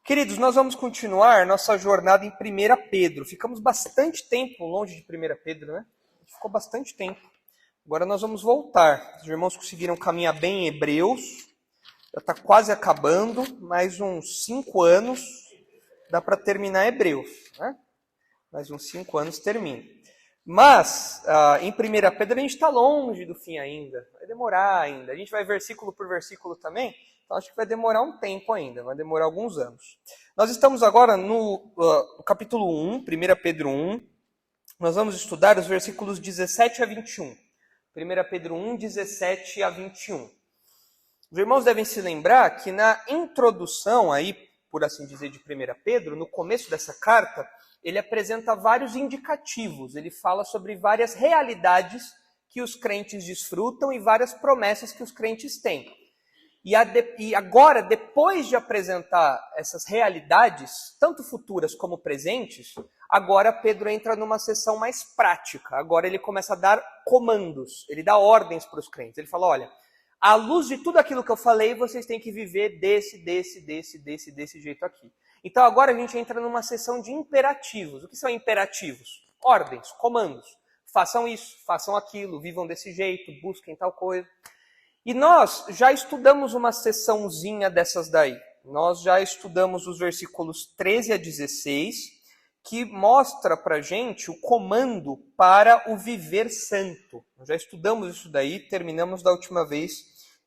Queridos, nós vamos continuar nossa jornada em 1 Pedro. Ficamos bastante tempo longe de 1 Pedro, né? Ficou bastante tempo. Agora nós vamos voltar. Os irmãos conseguiram caminhar bem em Hebreus. Já está quase acabando. Mais uns 5 anos dá para terminar Hebreus, né? Mais uns 5 anos termina. Mas, em 1 Pedro a gente está longe do fim ainda. Vai demorar ainda. A gente vai versículo por versículo também. Então acho que vai demorar um tempo ainda. Vai demorar alguns anos. Nós estamos agora no capítulo 1, 1 Pedro 1. Nós vamos estudar os versículos 17 a 21. 1 Pedro 1, 17 a 21. Os irmãos devem se lembrar que na introdução aí, por assim dizer, de 1 Pedro, no começo dessa carta, ele apresenta vários indicativos. Ele fala sobre várias realidades que os crentes desfrutam e várias promessas que os crentes têm. E agora, depois de apresentar essas realidades, tanto futuras como presentes, agora Pedro entra numa sessão mais prática. Agora ele começa a dar comandos, ele dá ordens para os crentes. Ele fala, olha, à luz de tudo aquilo que eu falei, vocês têm que viver desse jeito aqui. Então agora a gente entra numa sessão de imperativos. O que são imperativos? Ordens, comandos. Façam isso, façam aquilo, vivam desse jeito, busquem tal coisa. E nós já estudamos uma sessãozinha dessas daí. Nós já estudamos os versículos 13 a 16, que mostra pra gente o comando para o viver santo. Nós já estudamos isso daí, terminamos da última vez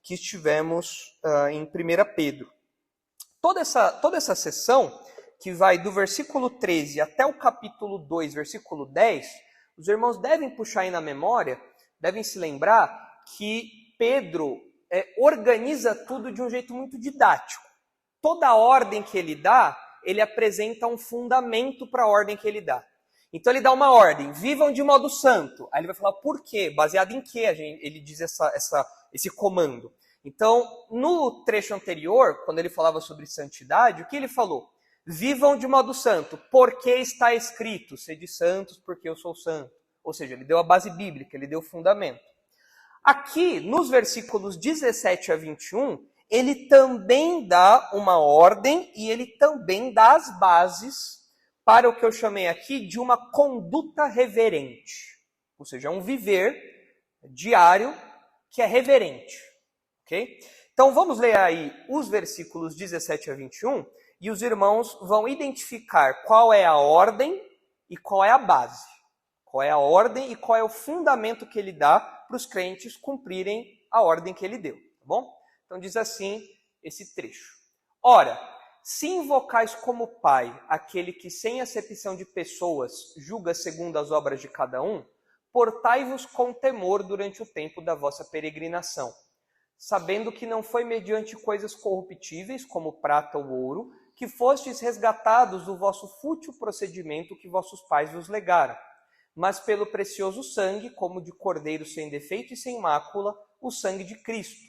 que estivemos em 1 Pedro. Toda essa sessão, que vai do versículo 13 até o capítulo 2, versículo 10, os irmãos devem puxar aí na memória, devem se lembrar que Pedro organiza tudo de um jeito muito didático. Toda a ordem que ele dá, ele apresenta um fundamento para a ordem que ele dá. Então ele dá uma ordem, vivam de modo santo. Aí ele vai falar por quê, baseado em quê ele diz esse comando. Então, no trecho anterior, quando ele falava sobre santidade, o que ele falou? Vivam de modo santo, porque está escrito, sede santos porque eu sou santo. Ou seja, ele deu a base bíblica, ele deu o fundamento. Aqui, nos versículos 17 a 21, ele também dá uma ordem e ele também dá as bases para o que eu chamei aqui de uma conduta reverente. Ou seja, um viver diário que é reverente. Okay? Então vamos ler aí os versículos 17 a 21 e os irmãos vão identificar qual é a ordem e qual é a base. Qual é a ordem e qual é o fundamento que ele dá para os crentes cumprirem a ordem que ele deu, tá bom? Então diz assim esse trecho. Ora, se invocais como Pai aquele que sem acepção de pessoas julga segundo as obras de cada um, portai-vos com temor durante o tempo da vossa peregrinação, sabendo que não foi mediante coisas corruptíveis, como prata ou ouro, que fostes resgatados do vosso fútil procedimento que vossos pais vos legaram, mas pelo precioso sangue, como de cordeiro sem defeito e sem mácula, o sangue de Cristo,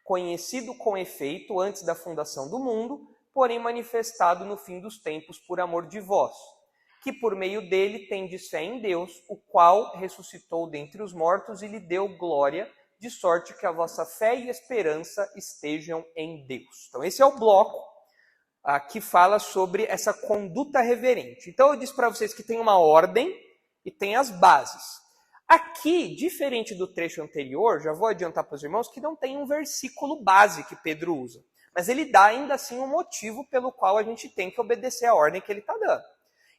conhecido com efeito antes da fundação do mundo, porém manifestado no fim dos tempos por amor de vós, que por meio dele tendes fé em Deus, o qual ressuscitou dentre os mortos e lhe deu glória, de sorte que a vossa fé e esperança estejam em Deus. Então esse é o bloco que fala sobre essa conduta reverente. Então eu disse para vocês que tem uma ordem e tem as bases. Aqui, diferente do trecho anterior, já vou adiantar para os irmãos que não tem um versículo base que Pedro usa. Mas ele dá ainda assim um motivo pelo qual a gente tem que obedecer a ordem que ele está dando.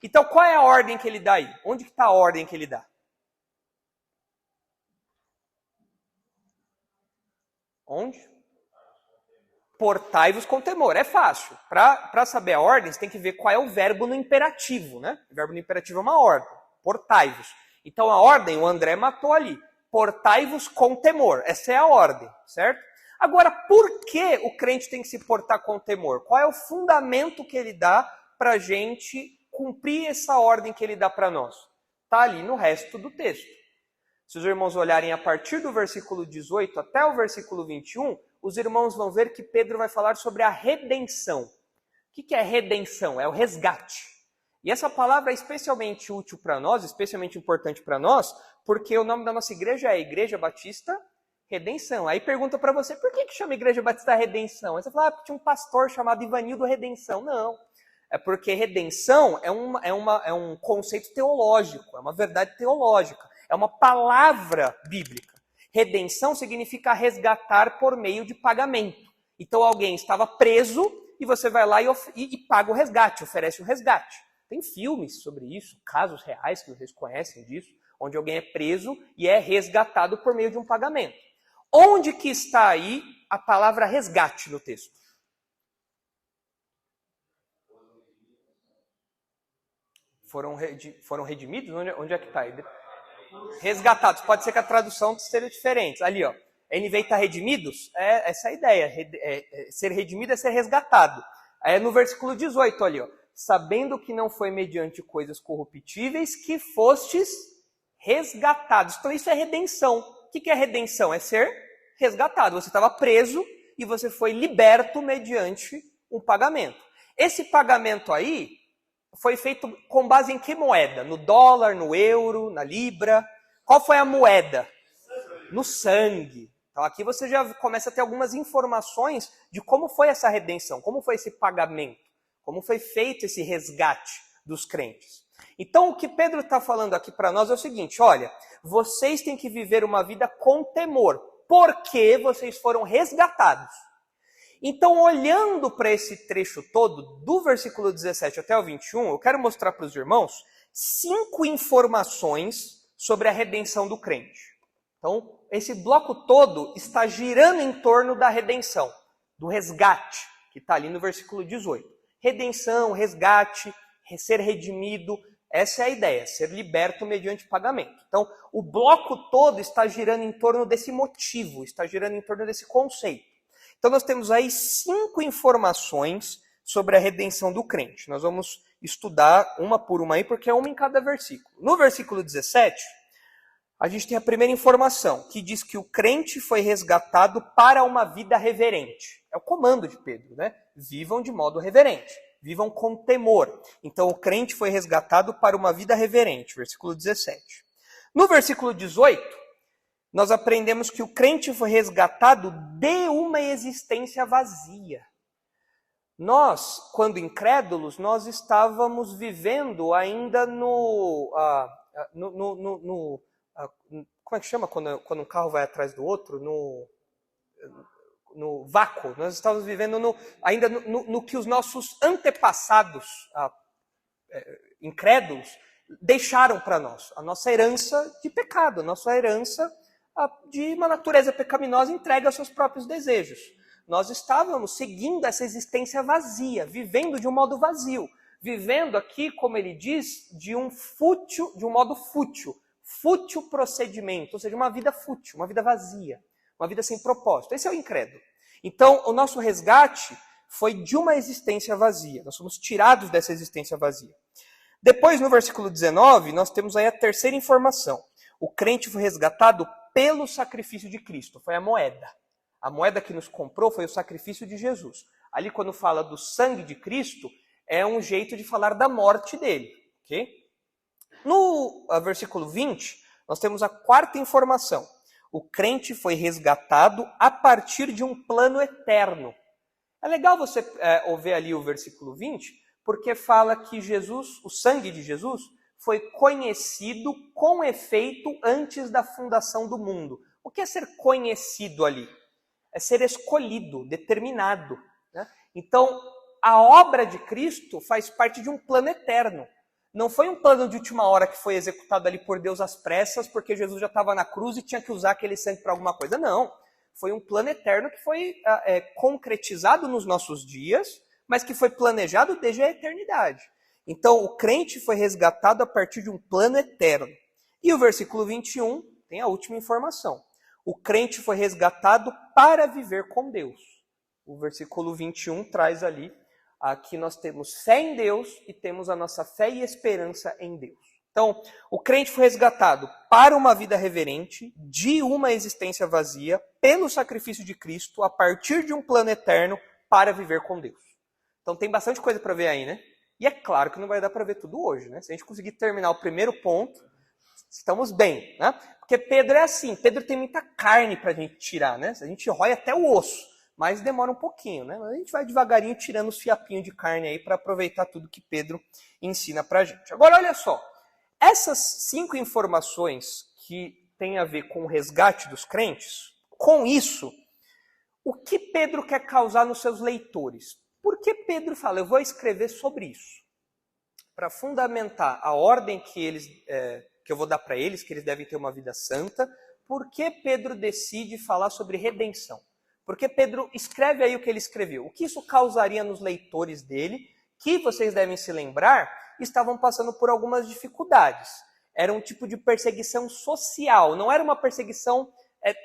Então qual é a ordem que ele dá aí? Onde está a ordem que ele dá? Onde? Portai-vos com temor. É fácil. Para saber a ordem, você tem que ver qual é o verbo no imperativo, né? O verbo no imperativo é uma ordem. Portai-vos. Então a ordem, o André matou ali. Portai-vos com temor. Essa é a ordem, certo? Agora, por que o crente tem que se portar com temor? Qual é o fundamento que ele dá para a gente cumprir essa ordem que ele dá para nós? Está ali no resto do texto. Se os irmãos olharem a partir do versículo 18 até o versículo 21, os irmãos vão ver que Pedro vai falar sobre a redenção. O que é redenção? É o resgate. E essa palavra é especialmente útil para nós, especialmente importante para nós, porque o nome da nossa igreja é Igreja Batista Redenção. Aí pergunta para você, por que chama Igreja Batista Redenção? Aí você fala, porque tinha um pastor chamado Ivanildo Redenção. Não. É porque redenção é um conceito teológico, é uma verdade teológica, é uma palavra bíblica. Redenção significa resgatar por meio de pagamento. Então alguém estava preso e você vai lá e paga o resgate, oferece o resgate. Tem filmes sobre isso, casos reais que vocês conhecem disso, onde alguém é preso e é resgatado por meio de um pagamento. Onde que está aí a palavra resgate no texto? Foram redimidos? Onde é que está? Resgatados. Pode ser que a tradução esteja diferente. Ali, ó. NVI está redimidos? É essa a ideia. Ser redimido é ser resgatado. É no versículo 18 ali, ó. Sabendo que não foi mediante coisas corruptíveis que fostes resgatados. Então isso é redenção. O que é redenção? É ser resgatado. Você estava preso e você foi liberto mediante um pagamento. Esse pagamento aí foi feito com base em que moeda? No dólar, no euro, na libra? Qual foi a moeda? No sangue. Então aqui você já começa a ter algumas informações de como foi essa redenção, como foi esse pagamento, como foi feito esse resgate dos crentes. Então o que Pedro está falando aqui para nós é o seguinte, olha, vocês têm que viver uma vida com temor, porque vocês foram resgatados. Então, olhando para esse trecho todo, do versículo 17 até o 21, eu quero mostrar para os irmãos 5 informações sobre a redenção do crente. Então, esse bloco todo está girando em torno da redenção, do resgate, que está ali no versículo 18. Redenção, resgate, ser redimido, essa é a ideia, ser liberto mediante pagamento. Então, o bloco todo está girando em torno desse motivo, está girando em torno desse conceito. Então nós temos aí 5 informações sobre a redenção do crente. Nós vamos estudar uma por uma aí, porque é uma em cada versículo. No versículo 17, a gente tem a primeira informação, que diz que o crente foi resgatado para uma vida reverente. É o comando de Pedro, né? Vivam de modo reverente, vivam com temor. Então o crente foi resgatado para uma vida reverente, versículo 17. No versículo 18, nós aprendemos que o crente foi resgatado de uma existência vazia. Nós, quando incrédulos, nós estávamos vivendo ainda como é que chama quando um carro vai atrás do outro? No vácuo. Nós estávamos vivendo ainda no que os nossos antepassados incrédulos deixaram para nós. A nossa herança de pecado, a nossa herança de uma natureza pecaminosa entregue aos seus próprios desejos. Nós estávamos seguindo essa existência vazia, vivendo de um modo vazio, vivendo aqui, como ele diz, de um modo fútil procedimento, ou seja, uma vida fútil, uma vida vazia, uma vida sem propósito. Esse é o incrédulo. Então, o nosso resgate foi de uma existência vazia. Nós fomos tirados dessa existência vazia. Depois, no versículo 19, nós temos aí a terceira informação. O crente foi resgatado pelo sacrifício de Cristo. Foi a moeda. A moeda que nos comprou foi o sacrifício de Jesus. Ali, quando fala do sangue de Cristo, é um jeito de falar da morte dele. Okay? No versículo 20, nós temos a quarta informação. O crente foi resgatado a partir de um plano eterno. É legal você ouvir ali o versículo 20, porque fala que Jesus, o sangue de Jesus, foi conhecido com efeito antes da fundação do mundo. O que é ser conhecido ali? É ser escolhido, determinado. Né? Então, a obra de Cristo faz parte de um plano eterno. Não foi um plano de última hora que foi executado ali por Deus às pressas, porque Jesus já estava na cruz e tinha que usar aquele sangue para alguma coisa. Não. Foi um plano eterno que foi concretizado nos nossos dias, mas que foi planejado desde a eternidade. Então, o crente foi resgatado a partir de um plano eterno. E o versículo 21 tem a última informação. O crente foi resgatado para viver com Deus. O versículo 21 traz ali que nós temos fé em Deus e temos a nossa fé e esperança em Deus. Então, o crente foi resgatado para uma vida reverente, de uma existência vazia, pelo sacrifício de Cristo, a partir de um plano eterno, para viver com Deus. Então, tem bastante coisa para ver aí, né? E é claro que não vai dar para ver tudo hoje, né? Se a gente conseguir terminar o primeiro ponto, Estamos bem, né? Porque Pedro é assim, Pedro tem muita carne para a gente tirar, né? A gente rói até o osso, mas demora um pouquinho, né? Mas a gente vai devagarinho tirando os fiapinhos de carne aí para aproveitar tudo que Pedro ensina para a gente. Agora, olha só, essas 5 informações que têm a ver com o resgate dos crentes, com isso, o que Pedro quer causar nos seus leitores? Por que Pedro fala, eu vou escrever sobre isso? Para fundamentar a ordem que eu vou dar para eles, que eles devem ter uma vida santa. Por que Pedro decide falar sobre redenção? Porque Pedro escreve aí o que ele escreveu. O que isso causaria nos leitores dele, que vocês devem se lembrar, estavam passando por algumas dificuldades. Era um tipo de perseguição social, não era uma perseguição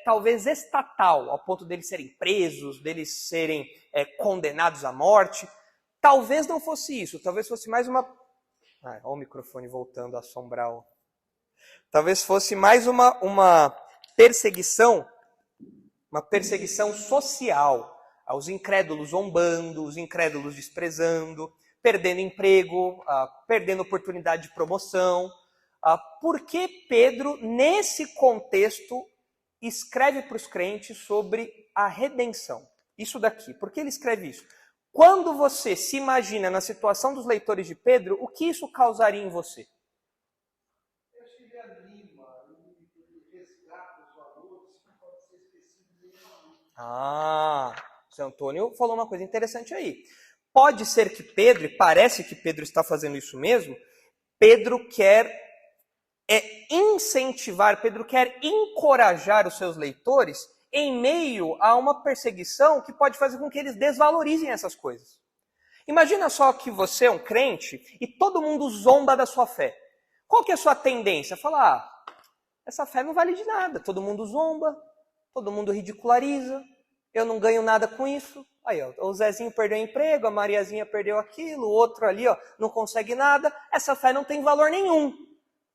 talvez estatal, ao ponto deles serem presos, deles serem condenados à morte. Talvez não fosse isso, talvez fosse mais uma... olha o microfone voltando a assombrar o... Talvez fosse mais uma perseguição social, aos incrédulos zombando, os incrédulos desprezando, perdendo emprego, perdendo oportunidade de promoção. Por que Pedro, nesse contexto, escreve para os crentes sobre a redenção? Isso daqui, por que ele escreve isso? Quando você se imagina na situação dos leitores de Pedro, o que isso causaria em você? Seu Antônio falou uma coisa interessante aí. Pode ser que Pedro, e parece que Pedro está fazendo isso mesmo, Pedro quer incentivar, Pedro quer encorajar os seus leitores em meio a uma perseguição que pode fazer com que eles desvalorizem essas coisas. Imagina só que você é um crente e todo mundo zomba da sua fé. Qual que é a sua tendência? Falar, essa fé não vale de nada, todo mundo zomba, todo mundo ridiculariza, eu não ganho nada com isso. Aí, ó, o Zezinho perdeu o emprego, a Mariazinha perdeu aquilo, o outro ali não consegue nada, essa fé não tem valor nenhum.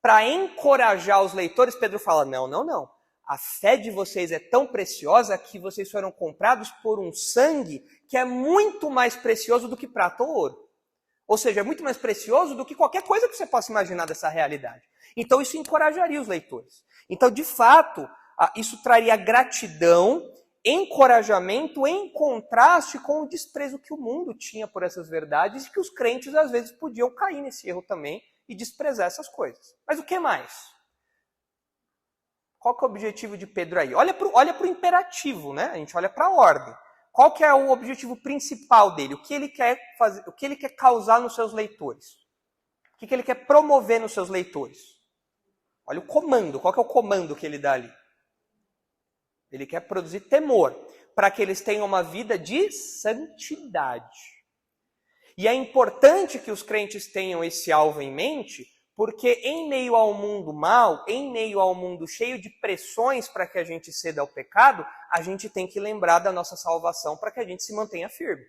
Para encorajar os leitores, Pedro fala, não. A fé de vocês é tão preciosa que vocês foram comprados por um sangue que é muito mais precioso do que prata ou ouro. Ou seja, é muito mais precioso do que qualquer coisa que você possa imaginar dessa realidade. Então isso encorajaria os leitores. Então, de fato, isso traria gratidão, encorajamento em contraste com o desprezo que o mundo tinha por essas verdades e que os crentes às vezes podiam cair nesse erro também e desprezar essas coisas. Mas o que mais? Qual que é o objetivo de Pedro aí? Olha para o imperativo, né? A gente olha para a ordem. Qual que é o objetivo principal dele? O que ele quer fazer? O que ele quer causar nos seus leitores? O que ele quer promover nos seus leitores? Olha o comando. Qual que é o comando que ele dá ali? Ele quer produzir temor, para que eles tenham uma vida de santidade. E é importante que os crentes tenham esse alvo em mente, porque em meio ao mundo mau, em meio ao mundo cheio de pressões para que a gente ceda ao pecado, a gente tem que lembrar da nossa salvação para que a gente se mantenha firme,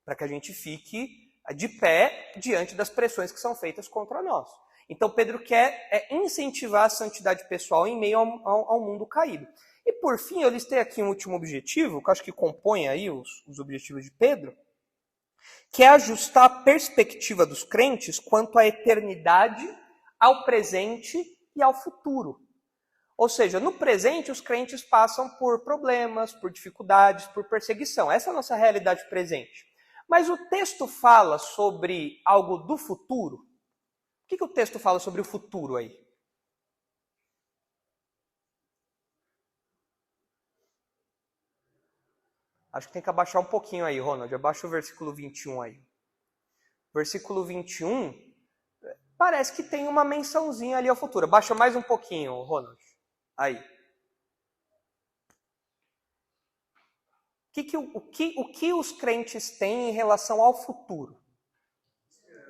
para que a gente fique de pé diante das pressões que são feitas contra nós. Então Pedro quer incentivar a santidade pessoal em meio ao mundo caído. E por fim, eu listei aqui um último objetivo, que eu acho que compõe aí os objetivos de Pedro, que é ajustar a perspectiva dos crentes quanto à eternidade, ao presente e ao futuro. Ou seja, no presente os crentes passam por problemas, por dificuldades, por perseguição. Essa é a nossa realidade presente. Mas o texto fala sobre algo do futuro? O que o texto fala sobre o futuro aí? Acho que tem que abaixar um pouquinho aí, Ronald. Abaixa o versículo 21 aí. Versículo 21, parece que tem uma mençãozinha ali ao futuro. Abaixa mais um pouquinho, Ronald. Aí. O que os crentes têm em relação ao futuro?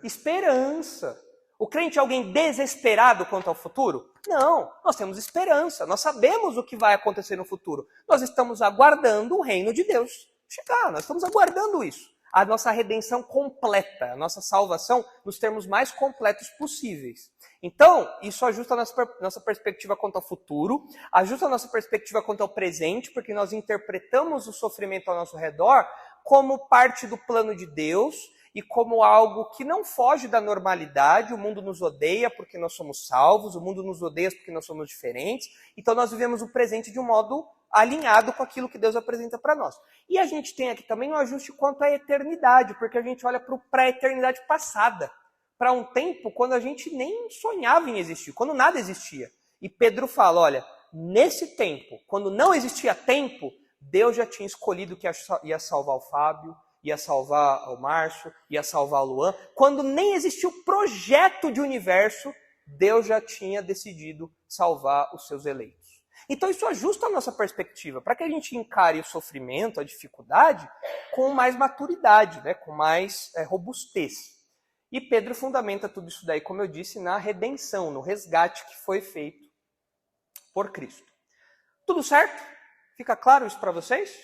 Esperança. O crente é alguém desesperado quanto ao futuro? Não, nós temos esperança, nós sabemos o que vai acontecer no futuro. Nós estamos aguardando o reino de Deus chegar, nós estamos aguardando isso. A nossa redenção completa, a nossa salvação nos termos mais completos possíveis. Então, isso ajusta a nossa perspectiva quanto ao futuro, ajusta a nossa perspectiva quanto ao presente, porque nós interpretamos o sofrimento ao nosso redor como parte do plano de Deus, e como algo que não foge da normalidade. O mundo nos odeia porque nós somos salvos, o mundo nos odeia porque nós somos diferentes, então nós vivemos o presente de um modo alinhado com aquilo que Deus apresenta para nós. E a gente tem aqui também um ajuste quanto à eternidade, porque a gente olha para a eternidade passada, para um tempo quando a gente nem sonhava em existir, quando nada existia. E Pedro fala, olha, nesse tempo, quando não existia tempo, Deus já tinha escolhido que ia salvar o Fábio, ia salvar o Márcio, ia salvar o Luan. Quando nem existia o projeto de universo, Deus já tinha decidido salvar os seus eleitos. Então isso ajusta a nossa perspectiva, para que a gente encare o sofrimento, a dificuldade, com mais maturidade, né? Com mais robustez. E Pedro fundamenta tudo isso daí, como eu disse, na redenção, no resgate que foi feito por Cristo. Tudo certo? Fica claro isso para vocês?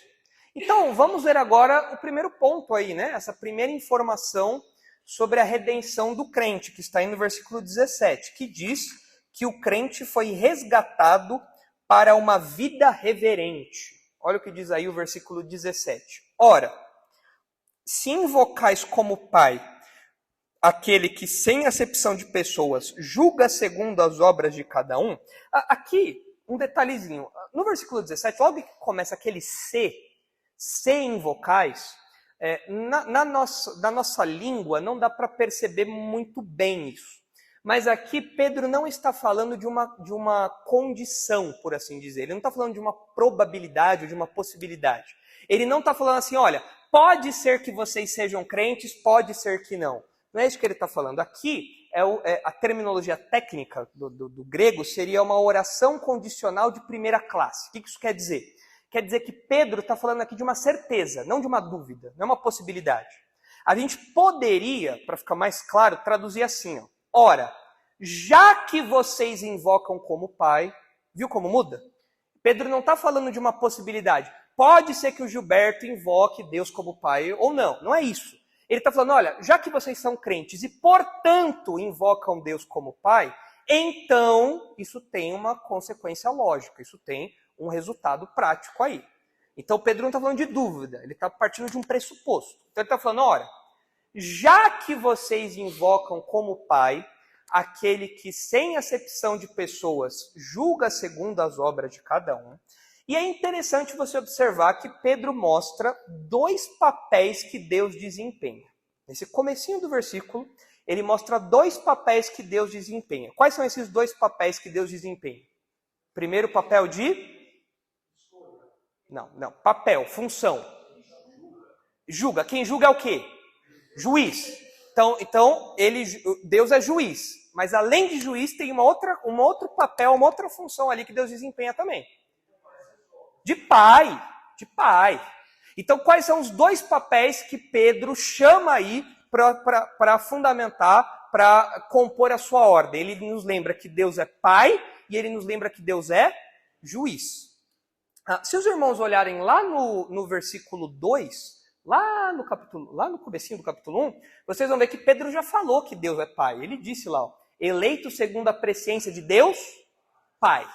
Então, vamos ver agora o primeiro ponto aí, né? Essa primeira informação sobre a redenção do crente, que está aí no versículo 17, que diz que o crente foi resgatado para uma vida reverente. Olha o que diz aí o versículo 17. Ora, se invocais como Pai aquele que, sem acepção de pessoas, julga segundo as obras de cada um. Aqui, um detalhezinho. No versículo 17, logo que começa aquele se invocais, na nossa língua não dá para perceber muito bem isso. Mas aqui Pedro não está falando de uma condição, por assim dizer. Ele não está falando de uma probabilidade ou de uma possibilidade. Ele não está falando assim, olha, pode ser que vocês sejam crentes, pode ser que não. Não é isso que ele está falando. Aqui, a terminologia técnica do grego seria uma oração condicional de primeira classe. O que isso quer dizer? Quer dizer que Pedro está falando aqui de uma certeza, não de uma dúvida, não é uma possibilidade. A gente poderia, para ficar mais claro, traduzir assim, ó. Ora, já que vocês invocam como Pai, viu como muda? Pedro não está falando de uma possibilidade. Pode ser que o Gilberto invoque Deus como Pai ou não. Não é isso. Ele está falando, olha, já que vocês são crentes e, portanto, invocam Deus como Pai, então isso tem uma consequência lógica, isso tem um resultado prático aí. Então Pedro não está falando de dúvida, ele está partindo de um pressuposto. Então ele está falando, olha, já que vocês invocam como Pai aquele que, sem acepção de pessoas, julga segundo as obras de cada um, e é interessante você observar que Pedro mostra dois papéis que Deus desempenha. Nesse comecinho do versículo, ele mostra dois papéis que Deus desempenha. Quais são esses dois papéis que Deus desempenha? Primeiro, papel de... Não, papel, função. Julga. Quem julga é o quê? Juiz. Então Deus é juiz. Mas além de juiz, tem um outro papel, uma outra função ali que Deus desempenha também. De pai. Então, quais são os dois papéis que Pedro chama aí para fundamentar, para compor a sua ordem? Ele nos lembra que Deus é pai e ele nos lembra que Deus é juiz. Se os irmãos olharem lá no versículo 2, lá no comecinho do capítulo 1, vocês vão ver que Pedro já falou que Deus é pai. Ele disse lá, ó, eleito segundo a presciência de Deus, pai.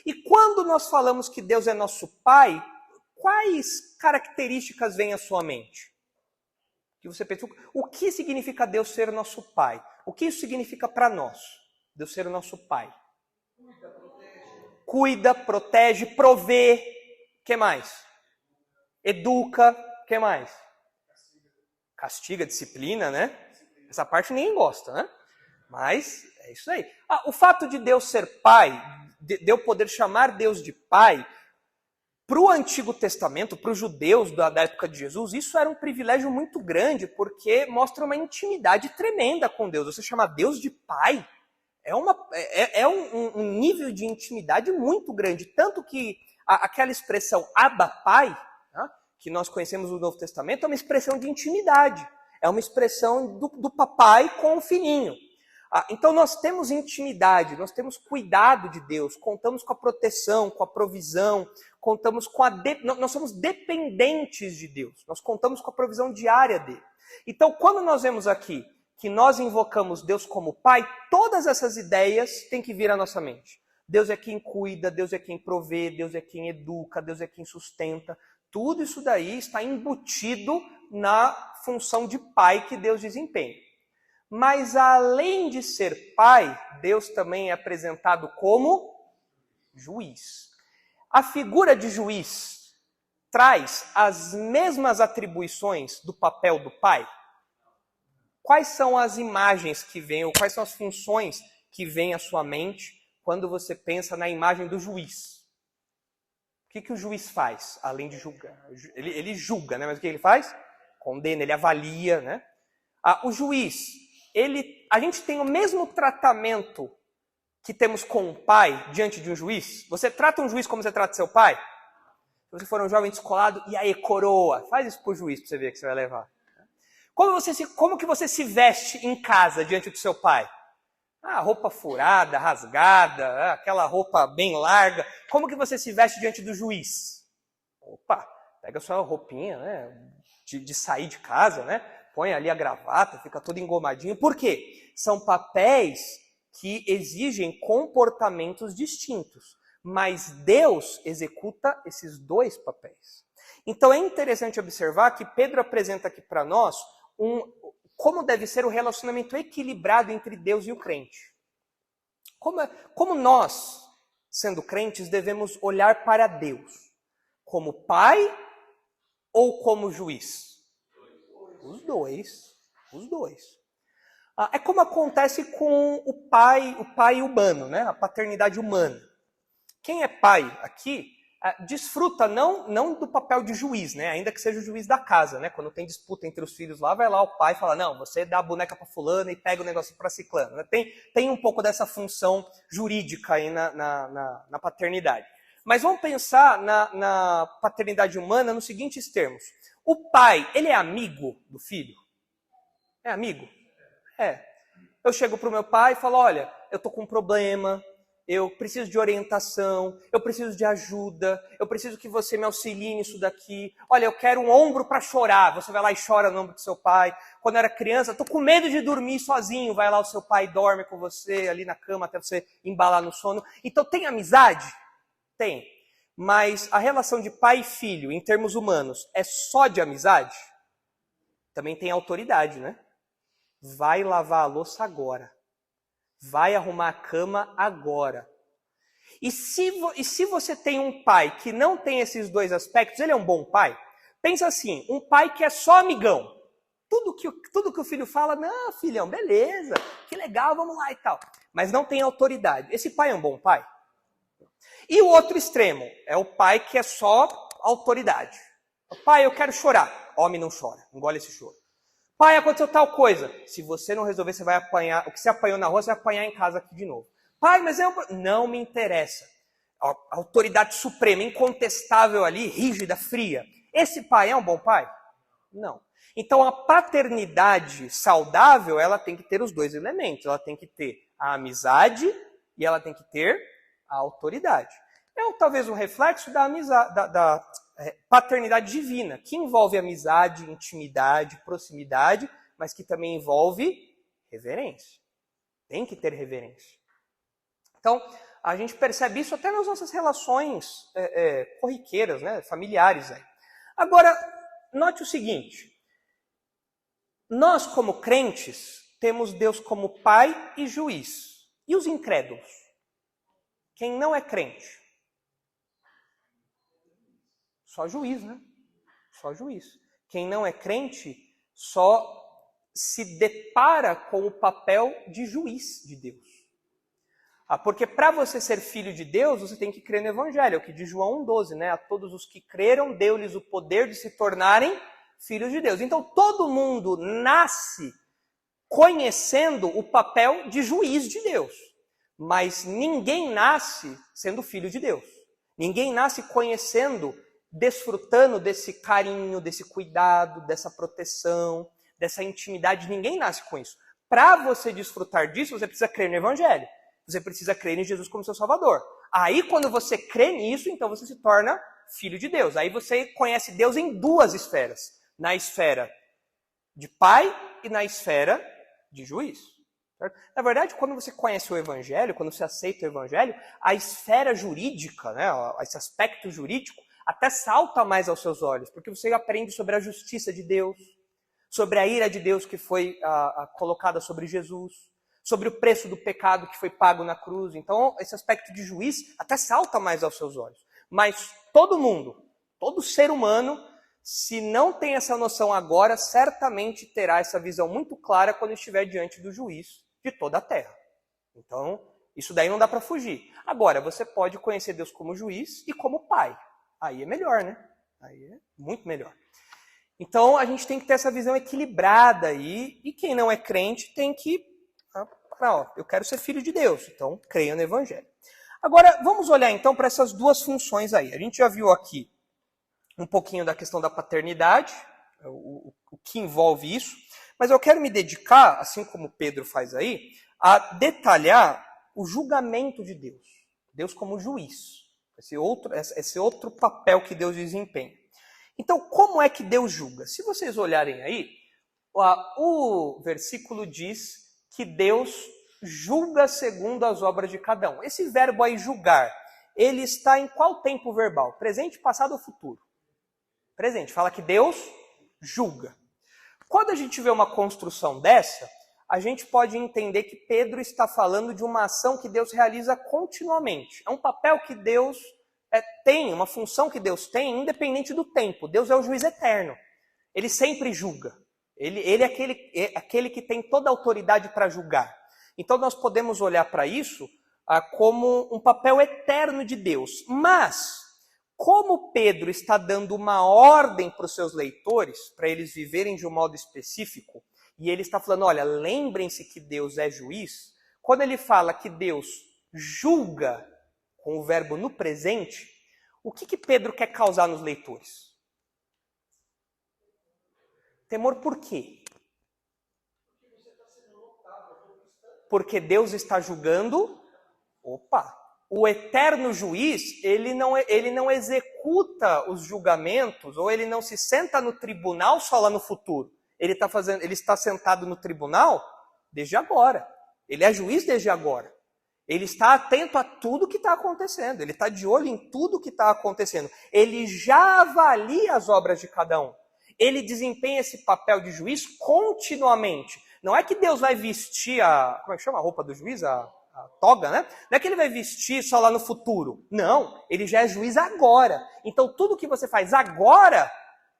E quando nós falamos que Deus é nosso Pai, quais características vêm à sua mente? Que você pensa, o que significa Deus ser nosso Pai? O que isso significa para nós? Deus ser o nosso Pai. Cuida, protege, provê. O que mais? Educa. O que mais? Castiga, disciplina, né? Essa parte ninguém gosta, né? Mas é isso aí. O fato de Deus ser Pai, de eu poder chamar Deus de Pai, para o Antigo Testamento, para os judeus da época de Jesus, isso era um privilégio muito grande, porque mostra uma intimidade tremenda com Deus. Você chamar Deus de Pai é um nível de intimidade muito grande. Tanto que aquela expressão Abba Pai, né, que nós conhecemos no Novo Testamento, é uma expressão de intimidade. É uma expressão do papai com o filhinho. Então nós temos intimidade, nós temos cuidado de Deus, contamos com a proteção, com a provisão, contamos com nós somos dependentes de Deus, nós contamos com a provisão diária dele. Então quando nós vemos aqui que nós invocamos Deus como Pai, todas essas ideias têm que vir à nossa mente. Deus é quem cuida, Deus é quem provê, Deus é quem educa, Deus é quem sustenta. Tudo isso daí está embutido na função de pai que Deus desempenha. Mas além de ser pai, Deus também é apresentado como juiz. A figura de juiz traz as mesmas atribuições do papel do pai? Quais são as imagens que vêm, ou quais são as funções que vêm à sua mente quando você pensa na imagem do juiz? O que o juiz faz, além de julgar? Ele julga, né? Mas o que ele faz? Condena, ele avalia, né? O juiz, a gente tem o mesmo tratamento que temos com um pai diante de um juiz? Você trata um juiz como você trata seu pai? Se você for um jovem descolado, e aí, coroa? Faz isso pro juiz pra você ver que você vai levar. Como que você se veste em casa diante do seu pai? Roupa furada, rasgada, aquela roupa bem larga. Como que você se veste diante do juiz? Opa, pega a sua roupinha, né, de sair de casa, né? Põe ali a gravata, fica todo engomadinho. Por quê? São papéis que exigem comportamentos distintos. Mas Deus executa esses dois papéis. Então é interessante observar que Pedro apresenta aqui para nós como deve ser o relacionamento equilibrado entre Deus e o crente. Como nós, sendo crentes, devemos olhar para Deus? Como pai ou como juiz? Os dois. É como acontece com o pai humano, né? A paternidade humana. Quem é pai aqui desfruta não do papel de juiz, né? Ainda que seja o juiz da casa, né? Quando tem disputa entre os filhos lá, vai lá o pai e fala, não, você dá a boneca para fulano e pega o negócio para ciclano. Né? Tem um pouco dessa função jurídica aí na paternidade. Mas vamos pensar na paternidade humana nos seguintes termos. O pai, ele é amigo do filho? É amigo? É. Eu chego para o meu pai e falo, olha, eu estou com um problema, eu preciso de orientação, eu preciso de ajuda, eu preciso que você me auxilie nisso daqui. Olha, eu quero um ombro para chorar. Você vai lá e chora no ombro do seu pai. Quando eu era criança, estou com medo de dormir sozinho. Vai lá, o seu pai dorme com você ali na cama até você embalar no sono. Então, tem amizade? Tem. Mas a relação de pai e filho, em termos humanos, é só de amizade? Também tem autoridade, né? Vai lavar a louça agora. Vai arrumar a cama agora. E se você tem um pai que não tem esses dois aspectos, ele é um bom pai? Pensa assim, um pai que é só amigão. Tudo que o filho fala, não, filhão, beleza, que legal, vamos lá e tal. Mas não tem autoridade. Esse pai é um bom pai? E o outro extremo é o pai que é só autoridade. Pai, eu quero chorar. Homem não chora, engole esse choro. Pai, aconteceu tal coisa. Se você não resolver, você vai apanhar. O que você apanhou na rua, você vai apanhar em casa aqui de novo. Pai, mas não me interessa. A autoridade suprema, incontestável ali, rígida, fria. Esse pai é um bom pai? Não. Então a paternidade saudável, ela tem que ter os dois elementos. Ela tem que ter a amizade e ela tem que ter a autoridade. Talvez um reflexo da amizade, da paternidade divina, que envolve amizade, intimidade, proximidade, mas que também envolve reverência. Tem que ter reverência. Então, a gente percebe isso até nas nossas relações corriqueiras, né, familiares. Aí. Agora, note o seguinte. Nós, como crentes, temos Deus como pai e juiz. E os incrédulos? Quem não é crente? Só juiz, né? Só juiz. Quem não é crente só se depara com o papel de juiz de Deus. Porque para você ser filho de Deus, você tem que crer no Evangelho, é o que diz João 1,12, né? A todos os que creram, deu-lhes o poder de se tornarem filhos de Deus. Então todo mundo nasce conhecendo o papel de juiz de Deus. Mas ninguém nasce sendo filho de Deus. Ninguém nasce conhecendo, desfrutando desse carinho, desse cuidado, dessa proteção, dessa intimidade. Ninguém nasce com isso. Para você desfrutar disso, você precisa crer no Evangelho. Você precisa crer em Jesus como seu Salvador. Aí, quando você crê nisso, então você se torna filho de Deus. Aí você conhece Deus em duas esferas. Na esfera de pai e na esfera de juiz. Certo? Na verdade, quando você conhece o Evangelho, quando você aceita o Evangelho, a esfera jurídica, né, esse aspecto jurídico, até salta mais aos seus olhos, porque você aprende sobre a justiça de Deus, sobre a ira de Deus que foi colocada sobre Jesus, sobre o preço do pecado que foi pago na cruz. Então, esse aspecto de juiz até salta mais aos seus olhos. Mas todo mundo, todo ser humano, se não tem essa noção agora, certamente terá essa visão muito clara quando estiver diante do juiz de toda a terra. Então, isso daí não dá para fugir. Agora, você pode conhecer Deus como juiz e como pai. Aí é melhor, né? Aí é muito melhor. Então, a gente tem que ter essa visão equilibrada aí, e quem não é crente tem que, eu quero ser filho de Deus, então creia no Evangelho. Agora, vamos olhar então para essas duas funções aí. A gente já viu aqui um pouquinho da questão da paternidade, o que envolve isso, mas eu quero me dedicar, assim como Pedro faz aí, a detalhar o julgamento de Deus. Deus como juiz. Esse outro papel que Deus desempenha. Então, como é que Deus julga? Se vocês olharem aí, o versículo diz que Deus julga segundo as obras de cada um. Esse verbo aí, julgar, ele está em qual tempo verbal? Presente, passado ou futuro? Presente. Fala que Deus julga. Quando a gente vê uma construção dessa, a gente pode entender que Pedro está falando de uma ação que Deus realiza continuamente. É um papel que Deus tem, uma função que Deus tem, independente do tempo. Deus é o juiz eterno. Ele sempre julga. Ele é aquele que tem toda a autoridade para julgar. Então nós podemos olhar para isso como um papel eterno de Deus. Mas, como Pedro está dando uma ordem para os seus leitores, para eles viverem de um modo específico, e ele está falando, olha, lembrem-se que Deus é juiz, quando ele fala que Deus julga com o verbo no presente, o que Pedro quer causar nos leitores? Temor por quê? Porque Deus está julgando, o eterno juiz, ele não executa os julgamentos, ou ele não se senta no tribunal só lá no futuro. Ele está sentado no tribunal desde agora. Ele é juiz desde agora. Ele está atento a tudo que está acontecendo. Ele está de olho em tudo que está acontecendo. Ele já avalia as obras de cada um. Ele desempenha esse papel de juiz continuamente. Não é que Deus vai vestir como é que chama a roupa do juiz? A toga, né? Não é que ele vai vestir só lá no futuro. Não, ele já é juiz agora. Então tudo que você faz agora,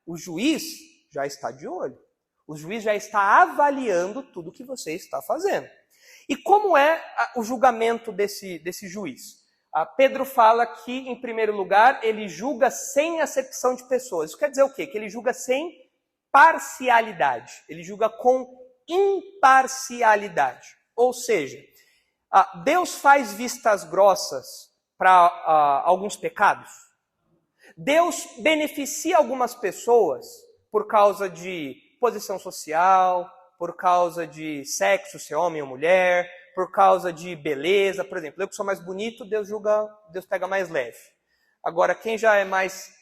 o juiz já está de olho. O juiz já está avaliando tudo que você está fazendo. E como é o julgamento desse juiz? Pedro fala que, em primeiro lugar, ele julga sem acepção de pessoas. Isso quer dizer o quê? Que ele julga sem parcialidade. Ele julga com imparcialidade. Ou seja, Deus faz vistas grossas para alguns pecados. Deus beneficia algumas pessoas por causa de posição social, por causa de sexo, se é homem ou mulher, por causa de beleza, por exemplo. Eu que sou mais bonito, Deus pega mais leve. Agora, quem já é mais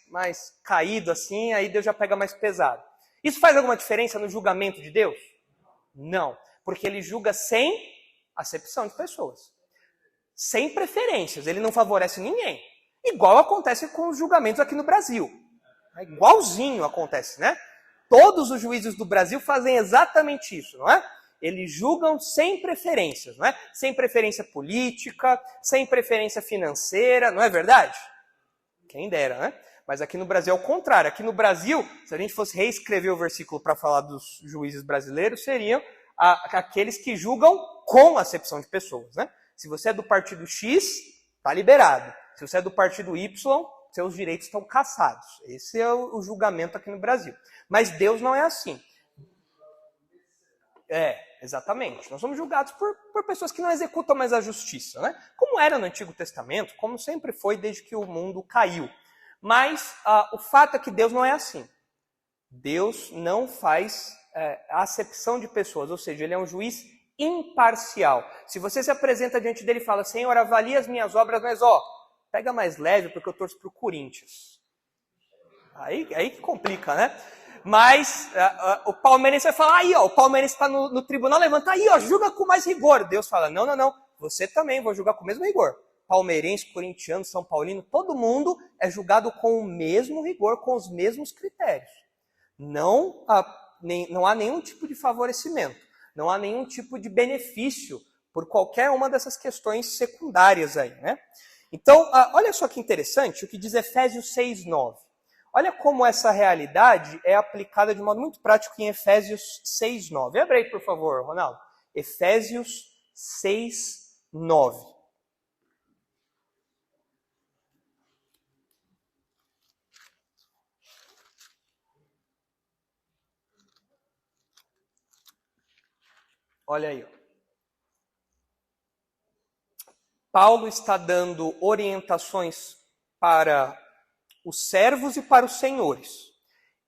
caído assim, aí Deus já pega mais pesado. Isso faz alguma diferença no julgamento de Deus? Não, porque ele julga sem acepção de pessoas. Sem preferências, ele não favorece ninguém. Igual acontece com os julgamentos aqui no Brasil. Igualzinho acontece, né? Todos os juízes do Brasil fazem exatamente isso, não é? Eles julgam sem preferências, não é? Sem preferência política, sem preferência financeira, não é verdade? Quem dera, né? Mas aqui no Brasil é o contrário. Aqui no Brasil, se a gente fosse reescrever o versículo para falar dos juízes brasileiros, seriam aqueles que julgam com acepção de pessoas, né? Se você é do partido X, está liberado. Se você é do partido Y, seus direitos estão cassados. Esse é o julgamento aqui no Brasil. Mas Deus não é assim. Exatamente. Nós somos julgados por pessoas que não executam mais a justiça, né? Como era no Antigo Testamento, como sempre foi desde que o mundo caiu. Mas o fato é que Deus não é assim. Deus não faz acepção de pessoas, ou seja, ele é um juiz imparcial. Se você se apresenta diante dele e fala, Senhor, avalia as minhas obras, mas pega mais leve porque eu torço para o Corinthians. Aí que complica, né? Mas o palmeirense vai falar, o palmeirense está no tribunal, levanta aí, julga com mais rigor. Deus fala, não, você também, vou julgar com o mesmo rigor. palmeirense, corintiano, são paulino, todo mundo é julgado com o mesmo rigor, com os mesmos critérios. Não há nenhum tipo de favorecimento, não há nenhum tipo de benefício por qualquer uma dessas questões secundárias aí, né? Então, olha só que interessante o que diz Efésios 6:9. Olha como essa realidade é aplicada de modo muito prático em Efésios 6:9. Abre aí, por favor, Ronaldo. Efésios 6:9. Olha aí, ó. Paulo está dando orientações para os servos e para os senhores.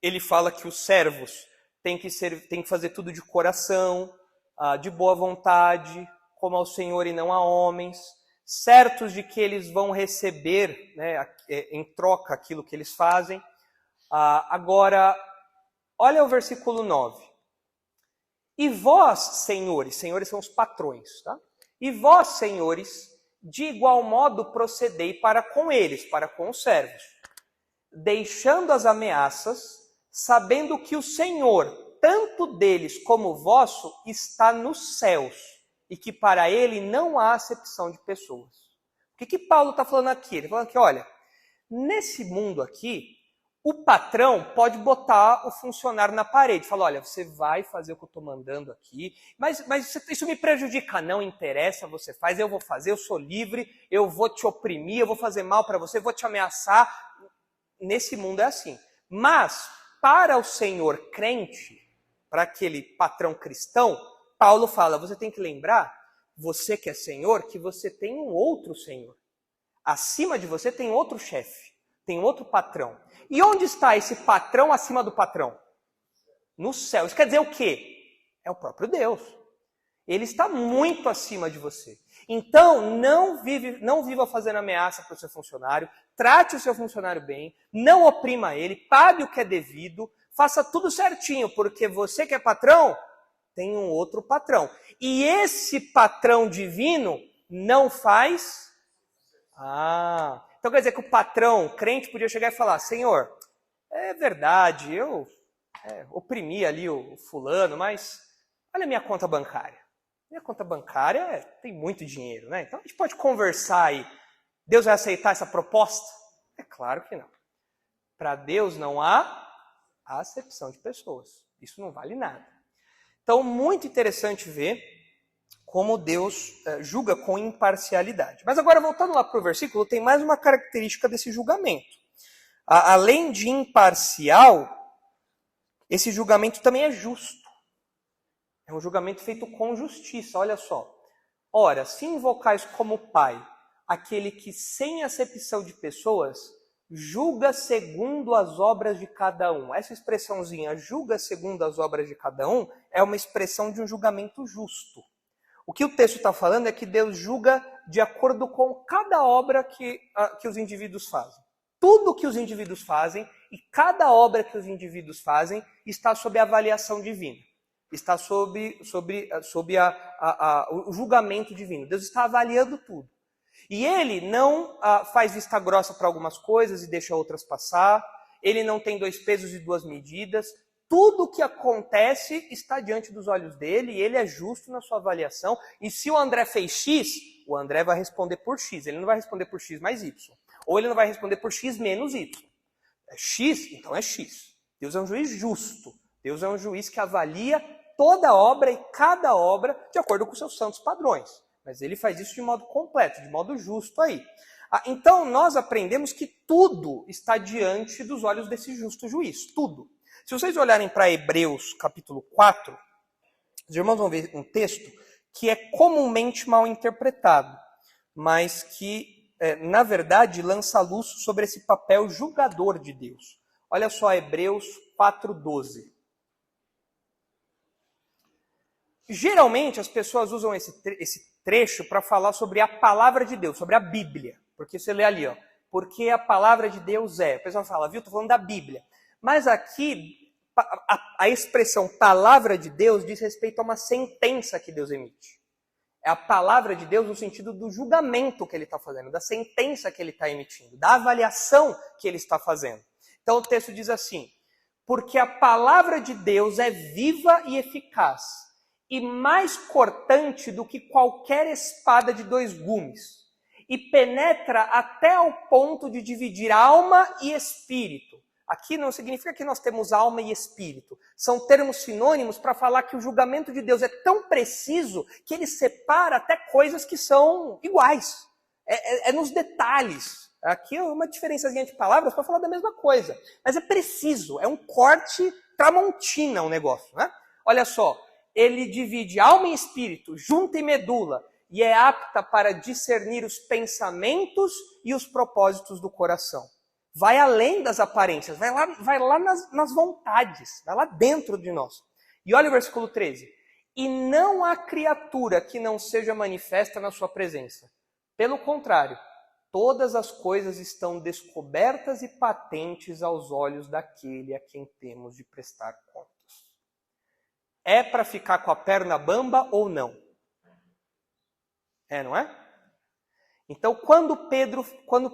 Ele fala que os servos têm que fazer tudo de coração, de boa vontade, como ao Senhor e não a homens, certos de que eles vão receber, né, em troca aquilo que eles fazem. Agora, olha o versículo 9. E vós, senhores são os patrões, tá? E vós, senhores, de igual modo procedei para com eles, para com os servos, deixando as ameaças, sabendo que o Senhor, tanto deles como vosso, está nos céus, e que para ele não há acepção de pessoas. O que Paulo está falando aqui? Ele está falando que, olha, nesse mundo aqui, o patrão pode botar o funcionário na parede, falar, olha, você vai fazer o que eu estou mandando aqui, mas isso me prejudica, não interessa, você faz, eu vou fazer, eu sou livre, eu vou te oprimir, eu vou fazer mal para você, eu vou te ameaçar. Nesse mundo é assim. Mas, para o senhor crente, para aquele patrão cristão, Paulo fala, você tem que lembrar, você que é senhor, que você tem um outro senhor. Acima de você tem outro chefe, tem outro patrão. E onde está esse patrão acima do patrão? No céu. Isso quer dizer o quê? É o próprio Deus. Ele está muito acima de você. Então, não viva fazendo ameaça para o seu funcionário, trate o seu funcionário bem, não oprima ele, pague o que é devido, faça tudo certinho, porque você que é patrão, tem um outro patrão. E esse patrão divino não faz... Então quer dizer que o patrão crente podia chegar e falar, Senhor, é verdade, eu oprimi ali o fulano, mas olha a minha conta bancária. Minha conta bancária tem muito dinheiro, né? Então a gente pode conversar aí. Deus vai aceitar essa proposta? É claro que não. Para Deus não há acepção de pessoas. Isso não vale nada. Então, muito interessante ver como Deus julga com imparcialidade. Mas agora, voltando lá para o versículo, tem mais uma característica desse julgamento. Além de imparcial, esse julgamento também é justo. É um julgamento feito com justiça, olha só. Ora, se invocais como Pai aquele que, sem acepção de pessoas, julga segundo as obras de cada um. Essa expressãozinha, julga segundo as obras de cada um, é uma expressão de um julgamento justo. O que o texto está falando é que Deus julga de acordo com cada obra que os indivíduos fazem. Tudo que os indivíduos fazem e cada obra que os indivíduos fazem está sob a avaliação divina. Está sob o julgamento divino. Deus está avaliando tudo. E ele não faz vista grossa para algumas coisas e deixa outras passar. Ele não tem dois pesos e duas medidas. Tudo o que acontece está diante dos olhos dele e ele é justo na sua avaliação. E se o André fez X, o André vai responder por X. Ele não vai responder por X mais Y. Ou ele não vai responder por X menos Y. É X, então é X. Deus é um juiz justo. Deus é um juiz que avalia toda obra e cada obra de acordo com seus santos padrões. Mas ele faz isso de modo completo, de modo justo aí. Então nós aprendemos que tudo está diante dos olhos desse justo juiz. Tudo. Se vocês olharem para Hebreus capítulo 4, os irmãos vão ver um texto que é comumente mal interpretado, mas que, na verdade, lança luz sobre esse papel julgador de Deus. Olha só Hebreus 4:12. Geralmente as pessoas usam esse trecho para falar sobre a palavra de Deus, sobre a Bíblia. Porque você lê ali, ó, porque a palavra de Deus é. O pessoal fala, viu, estou falando da Bíblia. Mas aqui, a expressão palavra de Deus diz respeito a uma sentença que Deus emite. É a palavra de Deus no sentido do julgamento que ele está fazendo, da sentença que ele está emitindo, da avaliação que ele está fazendo. Então o texto diz assim: porque a palavra de Deus é viva e eficaz, e mais cortante do que qualquer espada de 2 gumes, e penetra até ao ponto de dividir alma e espírito. Aqui não significa que nós temos alma e espírito. São termos sinônimos para falar que o julgamento de Deus é tão preciso que ele separa até coisas que são iguais. É nos detalhes. Aqui é uma diferençazinha de palavras para falar da mesma coisa. Mas é preciso, é um corte tramontina o negócio, né? Olha só, ele divide alma e espírito, junta e medula, e é apta para discernir os pensamentos e os propósitos do coração. Vai além das aparências, vai lá nas vontades, vai lá dentro de nós. E olha o versículo 13. E não há criatura que não seja manifesta na sua presença. Pelo contrário, todas as coisas estão descobertas e patentes aos olhos daquele a quem temos de prestar contas. É para ficar com a perna bamba ou não? Não é? Então, quando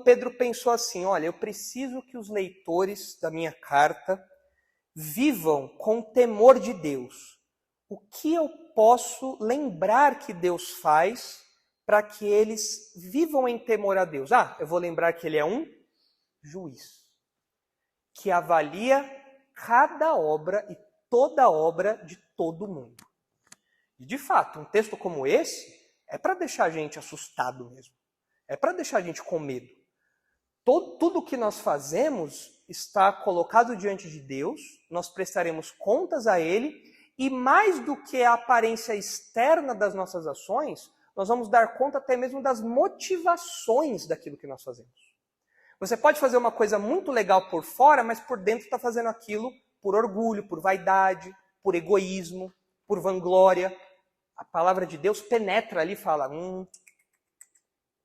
Pedro pensou assim, olha, eu preciso que os leitores da minha carta vivam com temor de Deus. O que eu posso lembrar que Deus faz para que eles vivam em temor a Deus? Eu vou lembrar que ele é um juiz, que avalia cada obra e toda obra de todo mundo. E, de fato, um texto como esse é para deixar a gente assustado mesmo. É para deixar a gente com medo. Tudo que nós fazemos está colocado diante de Deus, nós prestaremos contas a Ele, e mais do que a aparência externa das nossas ações, nós vamos dar conta até mesmo das motivações daquilo que nós fazemos. Você pode fazer uma coisa muito legal por fora, mas por dentro está fazendo aquilo por orgulho, por vaidade, por egoísmo, por vanglória. A palavra de Deus penetra ali e fala,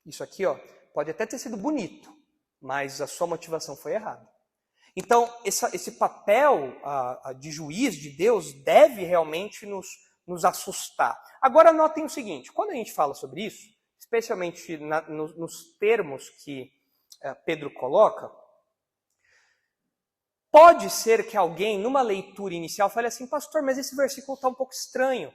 isso aqui, pode até ter sido bonito, mas a sua motivação foi errada. Então, esse papel de juiz de Deus deve realmente nos assustar. Agora, notem o seguinte, quando a gente fala sobre isso, especialmente nos termos que Pedro coloca, pode ser que alguém, numa leitura inicial, fale assim, pastor, mas esse versículo está um pouco estranho,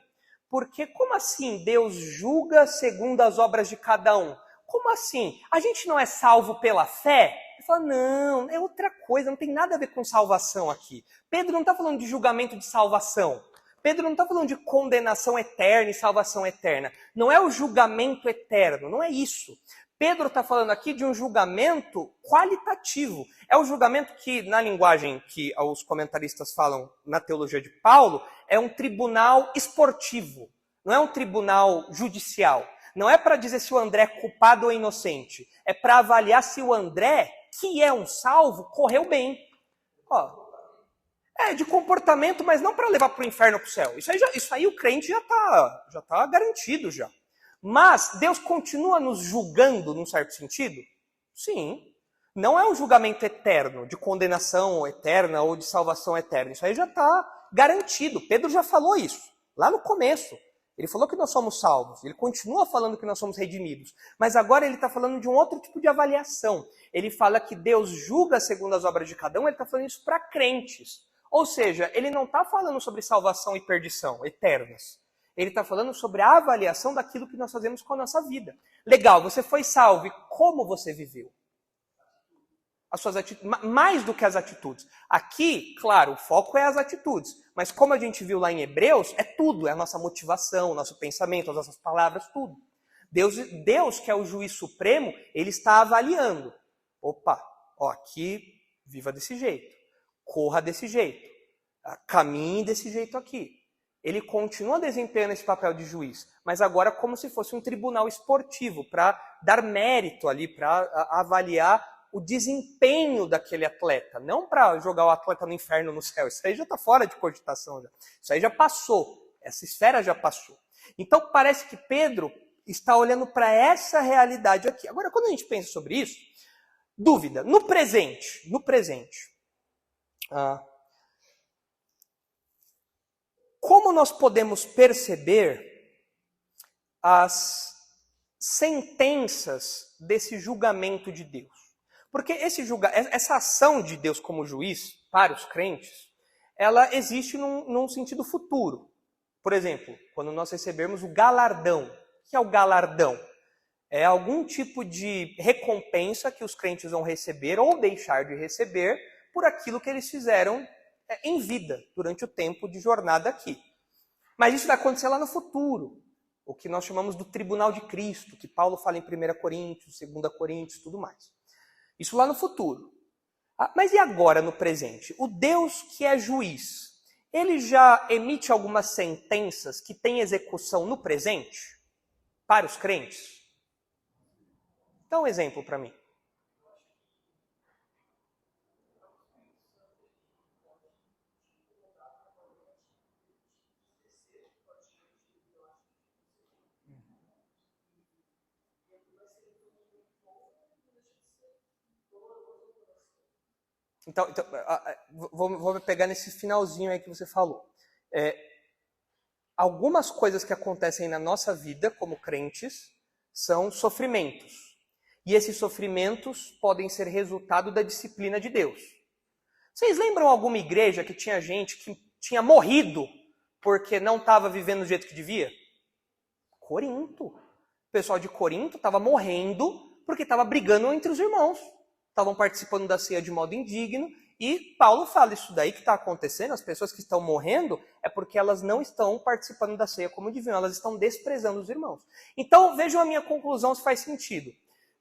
porque como assim Deus julga segundo as obras de cada um? Como assim? A gente não é salvo pela fé? Ele fala, não, é outra coisa, não tem nada a ver com salvação aqui. Pedro não está falando de julgamento de salvação. Pedro não está falando de condenação eterna e salvação eterna. Não é o julgamento eterno, não é isso. Pedro está falando aqui de um julgamento qualitativo. É o julgamento que, na linguagem que os comentaristas falam na teologia de Paulo, é um tribunal esportivo, não é um tribunal judicial. Não é para dizer se o André é culpado ou inocente. É para avaliar se o André, que é um salvo, correu bem. De comportamento, mas não para levar para o inferno ou para o céu. Isso aí o crente já tá garantido já. Mas Deus continua nos julgando num certo sentido? Sim. Não é um julgamento eterno, de condenação eterna ou de salvação eterna. Isso aí já está garantido. Pedro já falou isso, lá no começo. Ele falou que nós somos salvos, ele continua falando que nós somos redimidos, mas agora ele está falando de um outro tipo de avaliação. Ele fala que Deus julga segundo as obras de cada um, ele está falando isso para crentes. Ou seja, ele não está falando sobre salvação e perdição eternas. Ele está falando sobre a avaliação daquilo que nós fazemos com a nossa vida. Legal, você foi salvo, e como você viveu? As suas atitudes, mais do que as atitudes. Aqui, claro, o foco é as atitudes. Mas como a gente viu lá em Hebreus, é tudo. É a nossa motivação, o nosso pensamento, as nossas palavras, tudo. Deus, que é o juiz supremo, ele está avaliando. Opa, aqui viva desse jeito. Corra desse jeito. Caminhe desse jeito aqui. Ele continua desempenhando esse papel de juiz, mas agora como se fosse um tribunal esportivo, para dar mérito ali, para avaliar o desempenho daquele atleta, não para jogar o atleta no inferno ou no céu. Isso aí já está fora de cogitação. Isso aí já passou. Essa esfera já passou. Então parece que Pedro está olhando para essa realidade aqui. Agora, quando a gente pensa sobre isso, dúvida, no presente, como nós podemos perceber as sentenças desse julgamento de Deus. Porque essa ação de Deus como juiz para os crentes, ela existe num sentido futuro. Por exemplo, quando nós recebermos o galardão. O que é o galardão? É algum tipo de recompensa que os crentes vão receber ou deixar de receber por aquilo que eles fizeram em vida, durante o tempo de jornada aqui. Mas isso vai acontecer lá no futuro, o que nós chamamos do tribunal de Cristo, que Paulo fala em 1 Coríntios, 2 Coríntios, tudo mais. Isso lá no futuro. Mas e agora, no presente? O Deus que é juiz, ele já emite algumas sentenças que têm execução no presente para os crentes? Dá um exemplo para mim. Então vou me pegar nesse finalzinho aí que você falou. Algumas coisas que acontecem na nossa vida como crentes são sofrimentos. E esses sofrimentos podem ser resultado da disciplina de Deus. Vocês lembram alguma igreja que tinha gente que tinha morrido porque não estava vivendo do jeito que devia? Corinto. O pessoal de Corinto estava morrendo porque estava brigando entre os irmãos. Estavam participando da ceia de modo indigno. E Paulo fala, isso daí que está acontecendo, as pessoas que estão morrendo, é porque elas não estão participando da ceia como deviam, elas estão desprezando os irmãos. Então vejam a minha conclusão se faz sentido.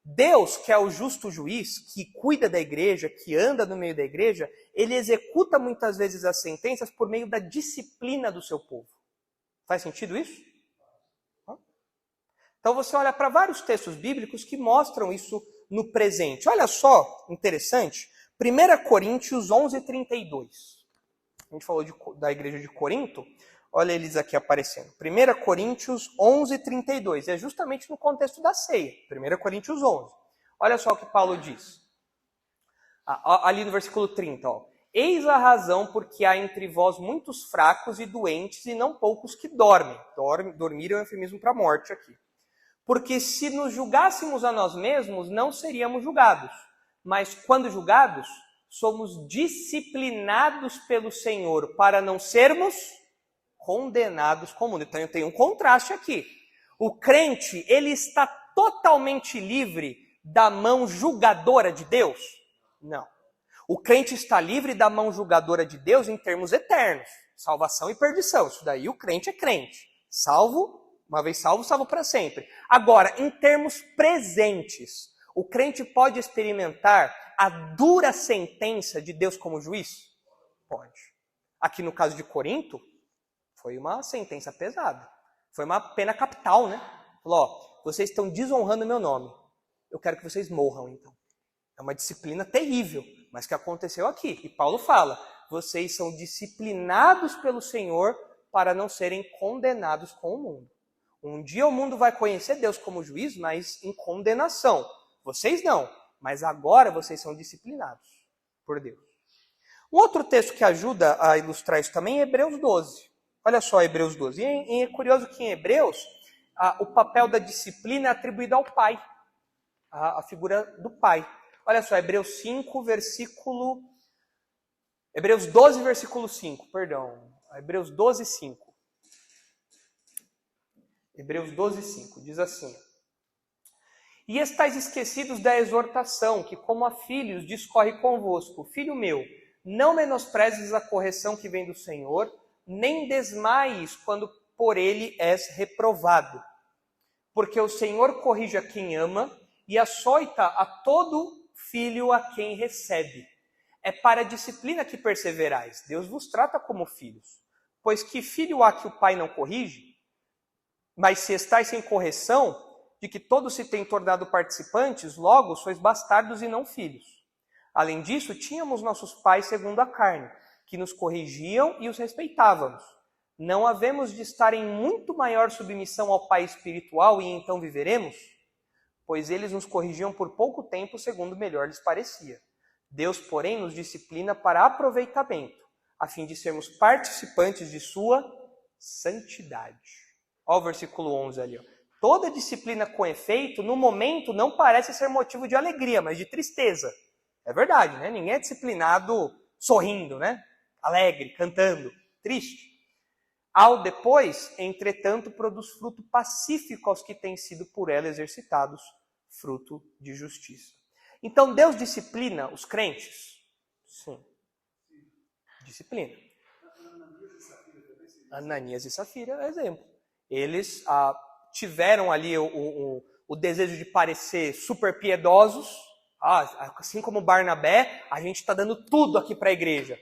Deus, que é o justo juiz, que cuida da igreja, que anda no meio da igreja, ele executa muitas vezes as sentenças por meio da disciplina do seu povo. Faz sentido isso? Então você olha para vários textos bíblicos que mostram isso no presente. Olha só, interessante, 1 Coríntios 11:32. A gente falou da igreja de Corinto, olha eles aqui aparecendo. 1 Coríntios 11:32, é justamente no contexto da ceia. 1 Coríntios 11. Olha só o que Paulo diz. Ali no versículo 30, ó. Eis a razão porque há entre vós muitos fracos e doentes e não poucos que dormem. Dormir é um eufemismo para a morte aqui. Porque se nos julgássemos a nós mesmos, não seríamos julgados. Mas quando julgados, somos disciplinados pelo Senhor para não sermos condenados com o mundo. Então tem um contraste aqui. O crente, ele está totalmente livre da mão julgadora de Deus? Não. O crente está livre da mão julgadora de Deus em termos eternos. Salvação e perdição. Isso daí o crente é crente. Salvo, uma vez salvo, salvo para sempre. Agora, em termos presentes, o crente pode experimentar a dura sentença de Deus como juiz? Pode. Aqui no caso de Corinto, foi uma sentença pesada. Foi uma pena capital, né? Falou, ó, vocês estão desonrando meu nome. Eu quero que vocês morram, então. É uma disciplina terrível, mas que aconteceu aqui. E Paulo fala, vocês são disciplinados pelo Senhor para não serem condenados com o mundo. Um dia o mundo vai conhecer Deus como juiz, mas em condenação. Vocês não, mas agora vocês são disciplinados por Deus. Um outro texto que ajuda a ilustrar isso também é Hebreus 12. Olha só Hebreus 12. E é curioso que em Hebreus, o papel da disciplina é atribuído ao pai. A figura do pai. Olha só, Hebreus 12, versículo 5, perdão. Hebreus 12, 5. Hebreus 12, 5, diz assim. E estáis esquecidos da exortação, que como a filhos discorre convosco. Filho meu, não menosprezes a correção que vem do Senhor, nem desmaies quando por ele és reprovado. Porque o Senhor corrige a quem ama e açoita a todo filho a quem recebe. É para a disciplina que perseverais. Deus vos trata como filhos. Pois que filho há que o pai não corrige? Mas se estáis sem correção, de que todos se têm tornado participantes, logo sois bastardos e não filhos. Além disso, tínhamos nossos pais segundo a carne, que nos corrigiam e os respeitávamos. Não havemos de estar em muito maior submissão ao Pai espiritual e então viveremos? Pois eles nos corrigiam por pouco tempo, segundo melhor lhes parecia. Deus, porém, nos disciplina para aproveitamento, a fim de sermos participantes de sua santidade. Olha o versículo 11 ali. Ó. Toda disciplina com efeito, no momento, não parece ser motivo de alegria, mas de tristeza. É verdade, né? Ninguém é disciplinado sorrindo, né? Alegre, cantando, triste. Ao depois, entretanto, produz fruto pacífico aos que têm sido por ela exercitados, fruto de justiça. Então, Deus disciplina os crentes? Sim. Disciplina. Ananias e Safira é exemplo. Eles tiveram ali o desejo de parecer super piedosos. Assim como Barnabé, a gente está dando tudo aqui para a igreja.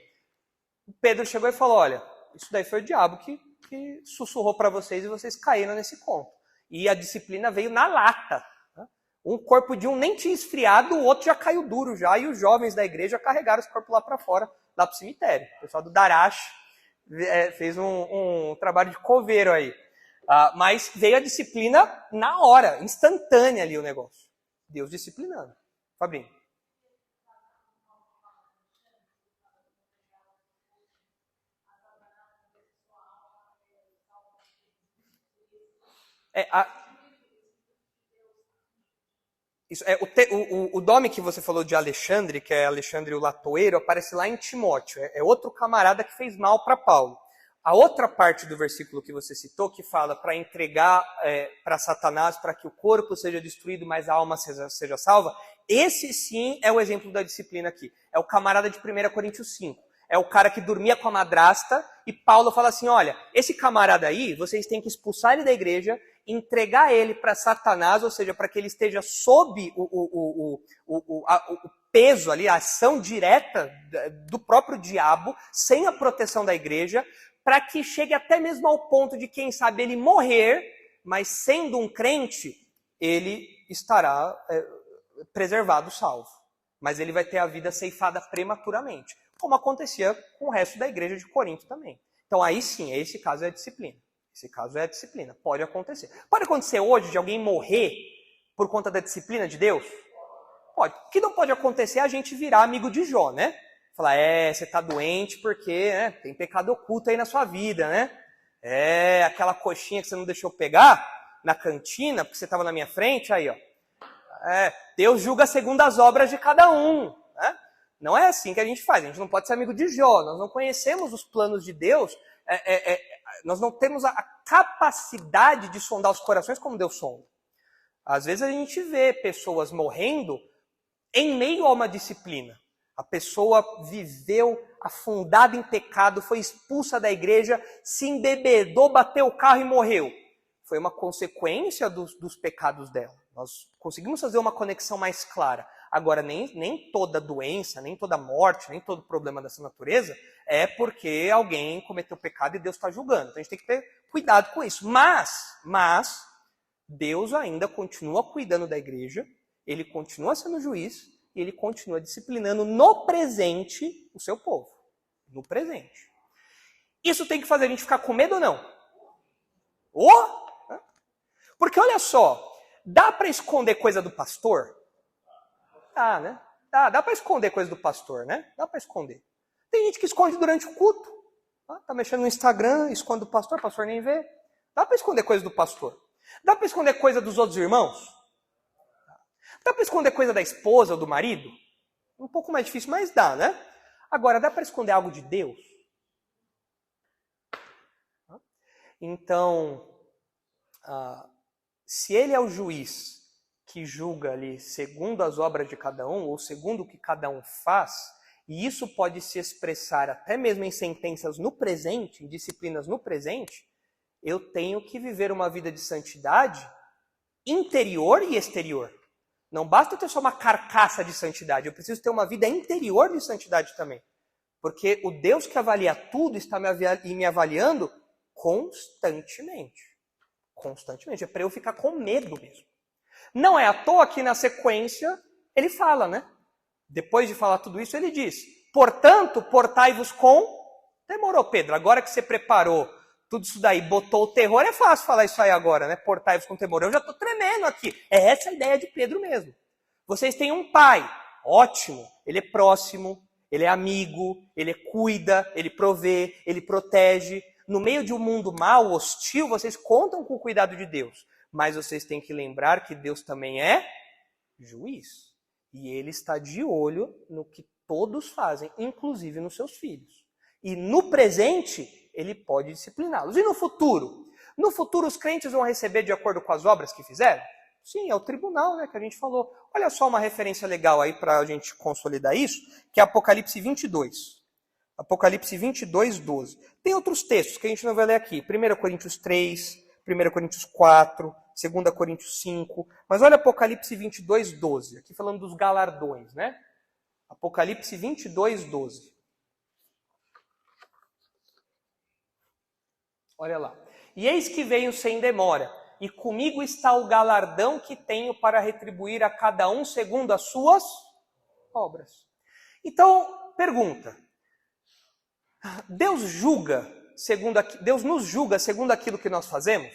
Pedro chegou e falou, olha, isso daí foi o diabo que sussurrou para vocês e vocês caíram nesse conto. E a disciplina veio na lata. Né? Um corpo de um nem tinha esfriado, o outro já caiu duro já, e os jovens da igreja carregaram os corpos lá para fora, lá para o cemitério. O pessoal do Darash fez um trabalho de coveiro aí. Mas veio a disciplina na hora, instantânea ali o negócio. Deus disciplinando. Fabrinho. O nome que você falou de Alexandre, que é Alexandre o Latoeiro, aparece lá em Timóteo. É outro camarada que fez mal para Paulo. A outra parte do versículo que você citou, que fala para entregar para Satanás, para que o corpo seja destruído, mas a alma seja salva, esse sim é o exemplo da disciplina aqui. É o camarada de 1 Coríntios 5. É o cara que dormia com a madrasta, e Paulo fala assim, olha, esse camarada aí, vocês têm que expulsar ele da igreja, entregar ele para Satanás, ou seja, para que ele esteja sob o peso ali, a ação direta do próprio diabo, sem a proteção da igreja, para que chegue até mesmo ao ponto de, quem sabe, ele morrer, mas sendo um crente, ele estará preservado, salvo. Mas ele vai ter a vida ceifada prematuramente, como acontecia com o resto da igreja de Corinto também. Então aí sim, esse caso é a disciplina. Esse caso é a disciplina, pode acontecer. Pode acontecer hoje de alguém morrer por conta da disciplina de Deus? Pode. O que não pode acontecer é a gente virar amigo de Jó, né? Falar, você tá doente porque tem pecado oculto aí na sua vida, né? Aquela coxinha que você não deixou pegar na cantina, porque você estava na minha frente, aí, ó. Deus julga segundo as obras de cada um, né? Não é assim que a gente faz, a gente não pode ser amigo de Jó, nós não conhecemos os planos de Deus, nós não temos a capacidade de sondar os corações como Deus sonda. Às vezes a gente vê pessoas morrendo em meio a uma disciplina. A pessoa viveu afundada em pecado, foi expulsa da igreja, se embebedou, bateu o carro e morreu. Foi uma consequência dos pecados dela. Nós conseguimos fazer uma conexão mais clara. Agora, nem toda doença, nem toda morte, nem todo problema dessa natureza é porque alguém cometeu pecado e Deus está julgando. Então a gente tem que ter cuidado com isso. Mas Deus ainda continua cuidando da igreja, ele continua sendo juiz, e ele continua disciplinando no presente o seu povo. No presente. Isso tem que fazer a gente ficar com medo ou não? Porque olha só, dá para esconder coisa do pastor? Dá, né? Dá para esconder coisa do pastor, né? Dá para esconder. Tem gente que esconde durante o culto. Tá mexendo no Instagram, esconde o pastor nem vê. Dá para esconder coisa do pastor. Dá para esconder coisa dos outros irmãos? Dá para esconder coisa da esposa ou do marido? Um pouco mais difícil, mas dá, né? Agora, dá para esconder algo de Deus? Então, se ele é o juiz que julga ali segundo as obras de cada um, ou segundo o que cada um faz, e isso pode se expressar até mesmo em sentenças no presente, em disciplinas no presente, eu tenho que viver uma vida de santidade interior e exterior. Não basta ter só uma carcaça de santidade, eu preciso ter uma vida interior de santidade também. Porque o Deus que avalia tudo está me avaliando constantemente. Constantemente. É para eu ficar com medo mesmo. Não é à toa que na sequência ele fala, né? Depois de falar tudo isso, ele diz: portanto, portai-vos com temor. Ô Pedro, agora que você preparou tudo isso daí, botou o terror, é fácil falar isso aí agora, né? Portai-vos com temor. Eu já estou tremendo aqui. É essa a ideia de Pedro mesmo. Vocês têm um pai, ótimo, ele é próximo, ele é amigo, ele cuida, ele provê, ele protege. No meio de um mundo mau, hostil, vocês contam com o cuidado de Deus. Mas vocês têm que lembrar que Deus também é juiz. E ele está de olho no que todos fazem, inclusive nos seus filhos. E no presente, ele pode discipliná-los. E no futuro? No futuro, os crentes vão receber de acordo com as obras que fizeram? Sim, é o tribunal, né, que a gente falou. Olha só uma referência legal aí para a gente consolidar isso, que é Apocalipse 22. Apocalipse 22, 12. Tem outros textos que a gente não vai ler aqui. 1 Coríntios 3, 1 Coríntios 4, 2 Coríntios 5. Mas olha Apocalipse 22, 12. Aqui falando dos galardões, né? Apocalipse 22, 12. Olha lá. E eis que venho sem demora, e comigo está o galardão que tenho para retribuir a cada um segundo as suas obras. Então, pergunta. Deus nos julga segundo aquilo que nós fazemos?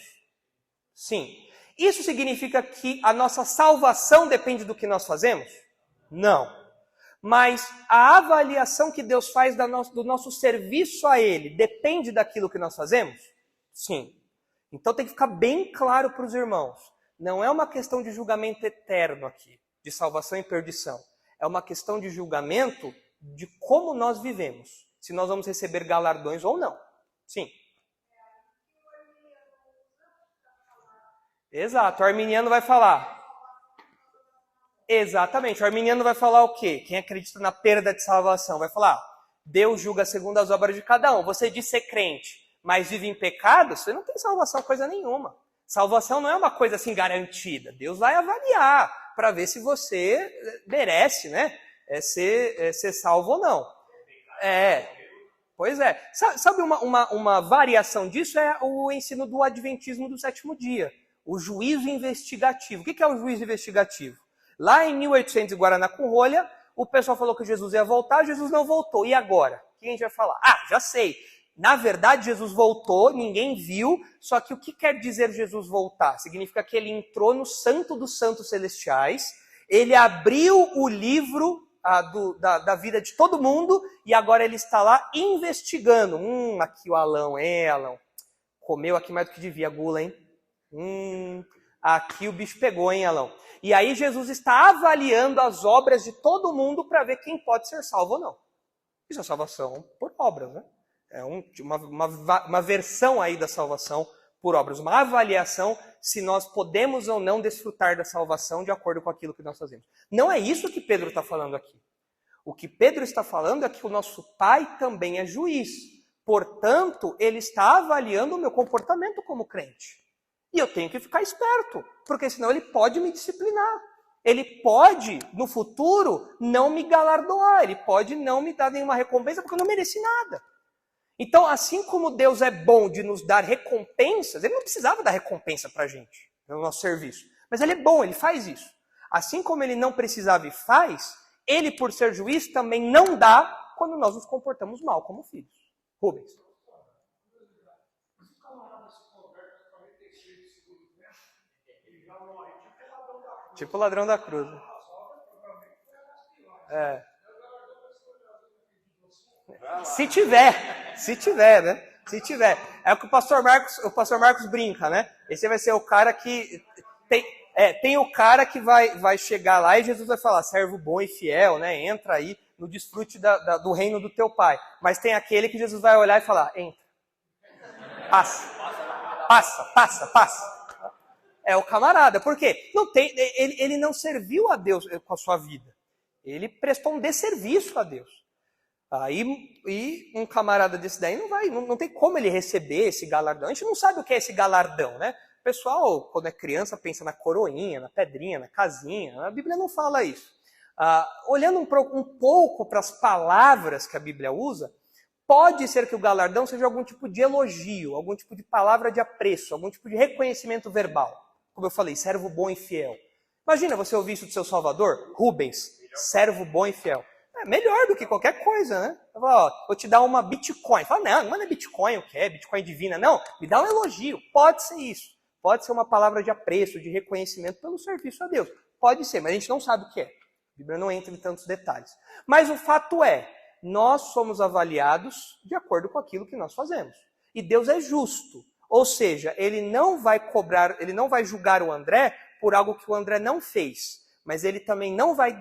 Sim. Isso significa que a nossa salvação depende do que nós fazemos? Não. Mas a avaliação que Deus faz do nosso serviço a Ele depende daquilo que nós fazemos? Sim. Então tem que ficar bem claro para os irmãos. Não é uma questão de julgamento eterno aqui, de salvação e perdição. É uma questão de julgamento de como nós vivemos. Se nós vamos receber galardões ou não. Sim. Exato, o arminiano vai falar. Exatamente, o arminiano vai falar o quê? Quem acredita na perda de salvação vai falar, Deus julga segundo as obras de cada um. Você diz ser crente, mas vive em pecado, você não tem salvação coisa nenhuma. Salvação não é uma coisa assim garantida. Deus vai avaliar para ver se você merece, né? Ser salvo ou não. Pois é. Sabe uma variação disso é o ensino do adventismo do sétimo dia. O juízo investigativo. O que é o juízo investigativo? Lá em 1800 em Guaraná com rolha, o pessoal falou que Jesus ia voltar, Jesus não voltou. E agora? O que a gente vai falar? Já sei. Na verdade, Jesus voltou, ninguém viu, só que o que quer dizer Jesus voltar? Significa que ele entrou no Santo dos Santos Celestiais, ele abriu o livro da vida de todo mundo e agora ele está lá investigando. Aqui o Alão, Alão? Comeu aqui mais do que devia, gula, hein? Aqui o bicho pegou, hein, Alão? E aí Jesus está avaliando as obras de todo mundo para ver quem pode ser salvo ou não. Isso é salvação por obras, né? É uma versão aí da salvação por obras, uma avaliação se nós podemos ou não desfrutar da salvação de acordo com aquilo que nós fazemos. Não é isso que Pedro está falando aqui. O que Pedro está falando é que o nosso Pai também é juiz. Portanto, ele está avaliando o meu comportamento como crente. E eu tenho que ficar esperto, porque senão ele pode me disciplinar. Ele pode, no futuro, não me galardoar. Ele pode não me dar nenhuma recompensa, porque eu não mereci nada. Então, assim como Deus é bom de nos dar recompensas, ele não precisava dar recompensa para a gente, no nosso serviço. Mas ele é bom, ele faz isso. Assim como ele não precisava e faz, ele, por ser juiz, também não dá quando nós nos comportamos mal como filhos. Rubens. Tipo o ladrão da cruz. Se tiver, né? Se tiver. É o que o pastor Marcos brinca, né? Esse vai ser o cara que tem o cara que vai chegar lá e Jesus vai falar, servo bom e fiel, né? Entra aí no desfrute do reino do teu pai. Mas tem aquele que Jesus vai olhar e falar, entra. Passa. É o camarada. Por quê? Ele não serviu a Deus com a sua vida. Ele prestou um desserviço a Deus. E um camarada desse daí não tem como ele receber esse galardão. A gente não sabe o que é esse galardão, né? O pessoal, quando é criança, pensa na coroinha, na pedrinha, na casinha. A Bíblia não fala isso. Olhando um pouco para as palavras que a Bíblia usa, pode ser que o galardão seja algum tipo de elogio, algum tipo de palavra de apreço, algum tipo de reconhecimento verbal. Como eu falei, servo bom e fiel. Imagina você ouvir isso do seu Salvador, Rubens, servo bom e fiel. É melhor do que qualquer coisa, né? Eu falo, vou te dar uma Bitcoin. Fala, não é Bitcoin o que é, Bitcoin divina. Não, me dá um elogio. Pode ser isso. Pode ser uma palavra de apreço, de reconhecimento pelo serviço a Deus. Pode ser, mas a gente não sabe o que é. A Bíblia não entra em tantos detalhes. Mas o fato é, nós somos avaliados de acordo com aquilo que nós fazemos. E Deus é justo. Ou seja, ele não vai cobrar, ele não vai julgar o André por algo que o André não fez, mas ele também não vai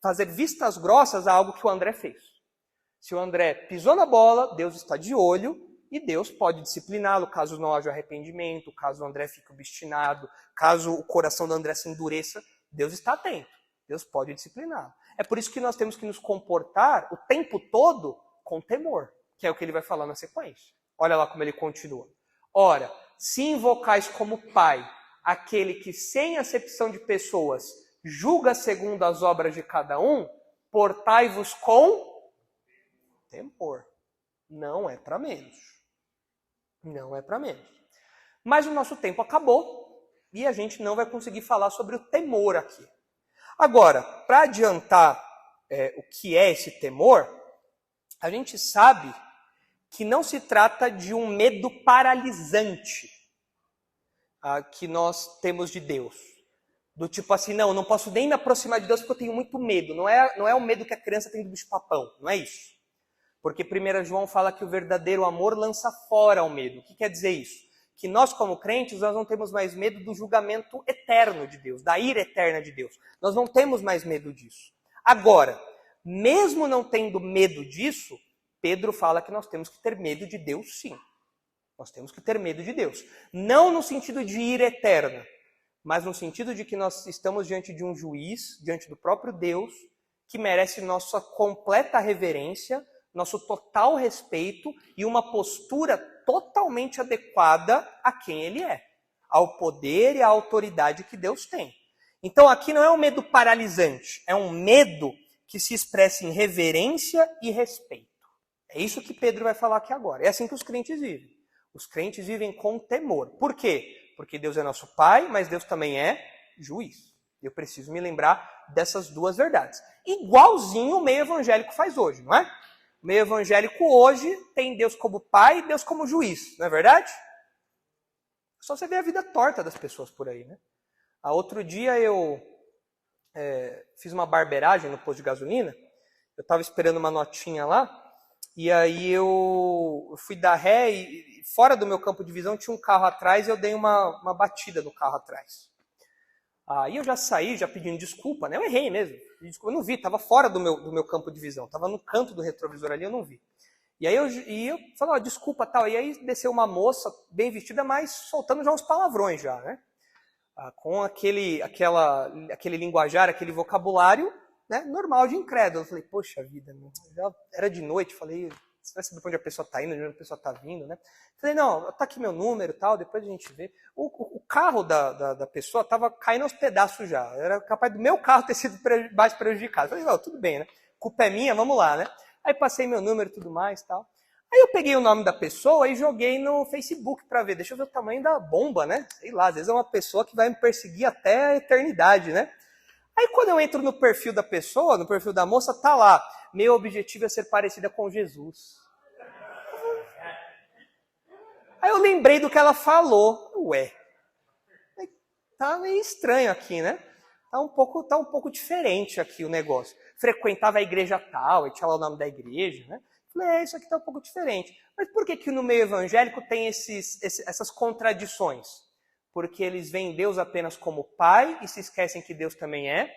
fazer vistas grossas a algo que o André fez. Se o André pisou na bola, Deus está de olho e Deus pode discipliná-lo caso não haja arrependimento, caso o André fique obstinado, caso o coração do André se endureça, Deus está atento. Deus pode discipliná-lo. É por isso que nós temos que nos comportar o tempo todo com temor, que é o que ele vai falar na sequência. Olha lá como ele continua. Ora, se invocais como Pai aquele que, sem acepção de pessoas, julga segundo as obras de cada um, portai-vos com temor. Não é para menos. Não é para menos. Mas o nosso tempo acabou e a gente não vai conseguir falar sobre o temor aqui. Agora, para adiantar o que é esse temor, a gente sabe que não se trata de um medo paralisante que nós temos de Deus. Do tipo assim, não, eu não posso nem me aproximar de Deus porque eu tenho muito medo. Não é o medo que a criança tem do bicho-papão, não é isso. Porque 1 João fala que o verdadeiro amor lança fora o medo. O que quer dizer isso? Que nós, como crentes, nós não temos mais medo do julgamento eterno de Deus, da ira eterna de Deus. Nós não temos mais medo disso. Agora, mesmo não tendo medo disso, Pedro fala que nós temos que ter medo de Deus, sim. Nós temos que ter medo de Deus. Não no sentido de ira eterna, mas no sentido de que nós estamos diante de um juiz, diante do próprio Deus, que merece nossa completa reverência, nosso total respeito e uma postura totalmente adequada a quem ele é, ao poder e à autoridade que Deus tem. Então aqui não é um medo paralisante, é um medo que se expressa em reverência e respeito. É isso que Pedro vai falar aqui agora. É assim que os crentes vivem. Os crentes vivem com temor. Por quê? Porque Deus é nosso Pai, mas Deus também é juiz. Eu preciso me lembrar dessas duas verdades. Igualzinho o meio evangélico faz hoje, não é? O meio evangélico hoje tem Deus como Pai e Deus como juiz, não é verdade? Só você vê a vida torta das pessoas por aí, né? Outro dia eu fiz uma barbeiragem no posto de gasolina, eu estava esperando uma notinha lá, e aí eu fui dar ré e fora do meu campo de visão tinha um carro atrás e eu dei uma batida no carro atrás. Aí eu já saí, já pedindo desculpa, né? Eu errei mesmo. Eu não vi, estava fora do meu campo de visão, estava no canto do retrovisor ali, eu não vi. E aí eu falei, desculpa, tal. E aí desceu uma moça bem vestida, mas soltando já uns palavrões já, né? Com aquele linguajar, aquele vocabulário, né, normal de incrédulo. Eu falei, poxa vida, já era de noite, falei, você vai saber pra onde a pessoa está indo, de onde a pessoa está vindo, né? Falei, não, tá aqui meu número e tal, depois a gente vê. O carro da pessoa estava caindo aos pedaços já. Era capaz do meu carro ter sido mais prejudicado. Falei, não, tudo bem, né? Culpa é minha, vamos lá, né? Aí passei meu número e tudo mais e tal. Aí eu peguei o nome da pessoa e joguei no Facebook para ver. Deixa eu ver o tamanho da bomba, né? Sei lá, às vezes é uma pessoa que vai me perseguir até a eternidade, né? Aí quando eu entro no perfil da pessoa, no perfil da moça, tá lá. Meu objetivo é ser parecida com Jesus. Aí eu lembrei do que ela falou. Ué, tá meio estranho aqui, né? Tá um pouco diferente aqui o negócio. Frequentava a igreja tal, e tinha lá o nome da igreja, né? Falei, isso aqui tá um pouco diferente. Mas por que no meio evangélico tem essas contradições? Porque eles veem Deus apenas como Pai e se esquecem que Deus também é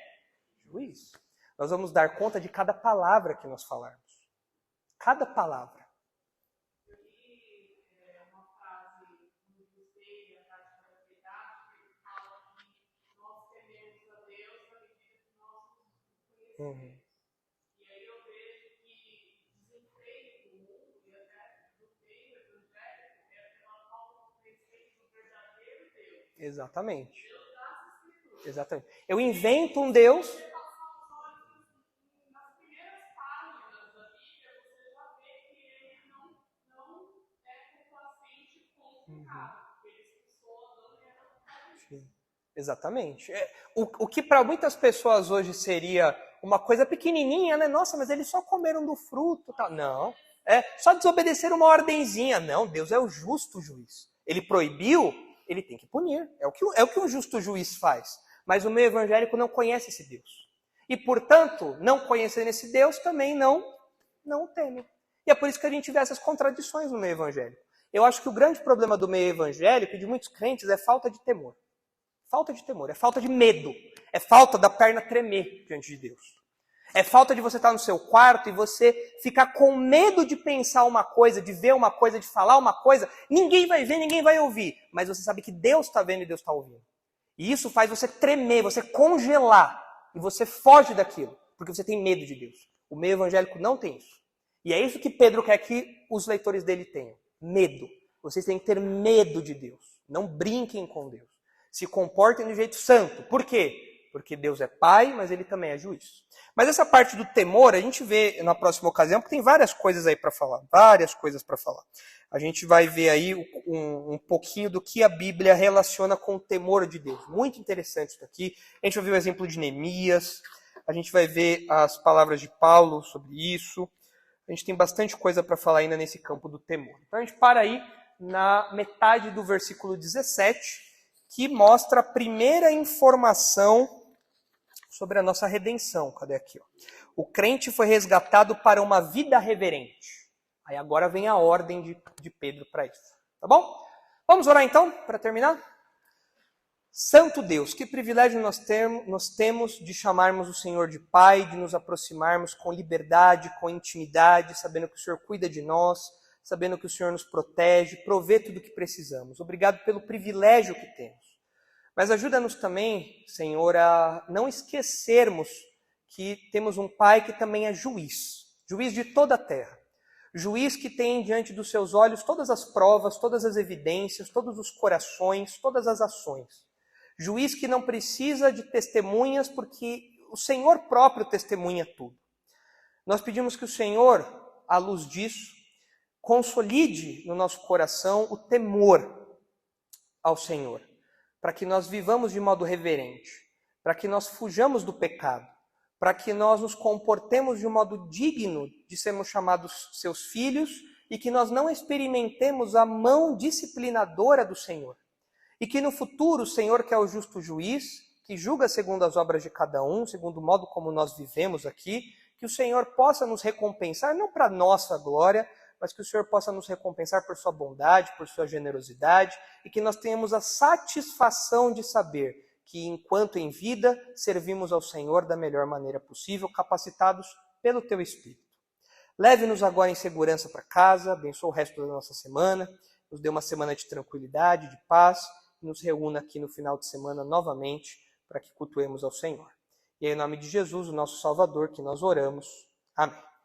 juiz. Nós vamos dar conta de cada palavra que nós falarmos. Cada palavra. Uhum. E aí eu vejo que desempenho do mundo e até do meio evangélico é pela falta de respeito do verdadeiro Deus. Exatamente. Deus das Escrituras. Exatamente. Eu invento um Deus. Você passar os olhos nas primeiras páginas da Bíblia, você já vê que ele não é complacente com o pecado. Porque ele expulsou Adão e Eva. Sim. Exatamente. O que para muitas pessoas hoje seria uma coisa pequenininha, né? Nossa, mas eles só comeram do fruto. Tal. Não. Só desobedeceram uma ordenzinha. Não, Deus é o justo juiz. Ele proibiu, ele tem que punir. É o que um justo juiz faz. Mas o meio evangélico não conhece esse Deus. E, portanto, não conhecendo esse Deus, também não teme. E é por isso que a gente vê essas contradições no meio evangélico. Eu acho que o grande problema do meio evangélico e de muitos crentes é falta de temor. Falta de temor, é falta de medo. É falta da perna tremer diante de Deus. É falta de você estar no seu quarto e você ficar com medo de pensar uma coisa, de ver uma coisa, de falar uma coisa. Ninguém vai ver, ninguém vai ouvir. Mas você sabe que Deus está vendo e Deus está ouvindo. E isso faz você tremer, você congelar. E você foge daquilo, porque você tem medo de Deus. O meio evangélico não tem isso. E é isso que Pedro quer que os leitores dele tenham. Medo. Vocês têm que ter medo de Deus. Não brinquem com Deus. Se comportem do jeito santo. Por quê? Porque Deus é Pai, mas Ele também é juiz. Mas essa parte do temor, a gente vê na próxima ocasião, porque tem várias coisas aí para falar. Várias coisas para falar. A gente vai ver aí um pouquinho do que a Bíblia relaciona com o temor de Deus. Muito interessante isso aqui. A gente vai ver o exemplo de Neemias. A gente vai ver as palavras de Paulo sobre isso. A gente tem bastante coisa para falar ainda nesse campo do temor. Então a gente para aí na metade do versículo 17, que mostra a primeira informação sobre a nossa redenção. Cadê aqui? Ó? O crente foi resgatado para uma vida reverente. Aí agora vem a ordem de Pedro para isso. Tá bom? Vamos orar então, para terminar? Santo Deus, que privilégio nós temos de chamarmos o Senhor de Pai, de nos aproximarmos com liberdade, com intimidade, sabendo que o Senhor cuida de nós, sabendo que o Senhor nos protege, provê tudo o que precisamos. Obrigado pelo privilégio que temos. Mas ajuda-nos também, Senhor, a não esquecermos que temos um Pai que também é juiz, juiz de toda a terra. Juiz que tem diante dos seus olhos todas as provas, todas as evidências, todos os corações, todas as ações. Juiz que não precisa de testemunhas porque o Senhor próprio testemunha tudo. Nós pedimos que o Senhor, à luz disso, consolide no nosso coração o temor ao Senhor, para que nós vivamos de modo reverente, para que nós fujamos do pecado, para que nós nos comportemos de um modo digno de sermos chamados seus filhos e que nós não experimentemos a mão disciplinadora do Senhor. E que no futuro o Senhor, que é o justo juiz, que julga segundo as obras de cada um, segundo o modo como nós vivemos aqui, que o Senhor possa nos recompensar, não para nossa glória, mas que o Senhor possa nos recompensar por sua bondade, por sua generosidade, e que nós tenhamos a satisfação de saber que, enquanto em vida, servimos ao Senhor da melhor maneira possível, capacitados pelo Teu Espírito. Leve-nos agora em segurança para casa, abençoe o resto da nossa semana, nos dê uma semana de tranquilidade, de paz, e nos reúna aqui no final de semana novamente, para que cultuemos ao Senhor. E é em nome de Jesus, o nosso Salvador, que nós oramos. Amém.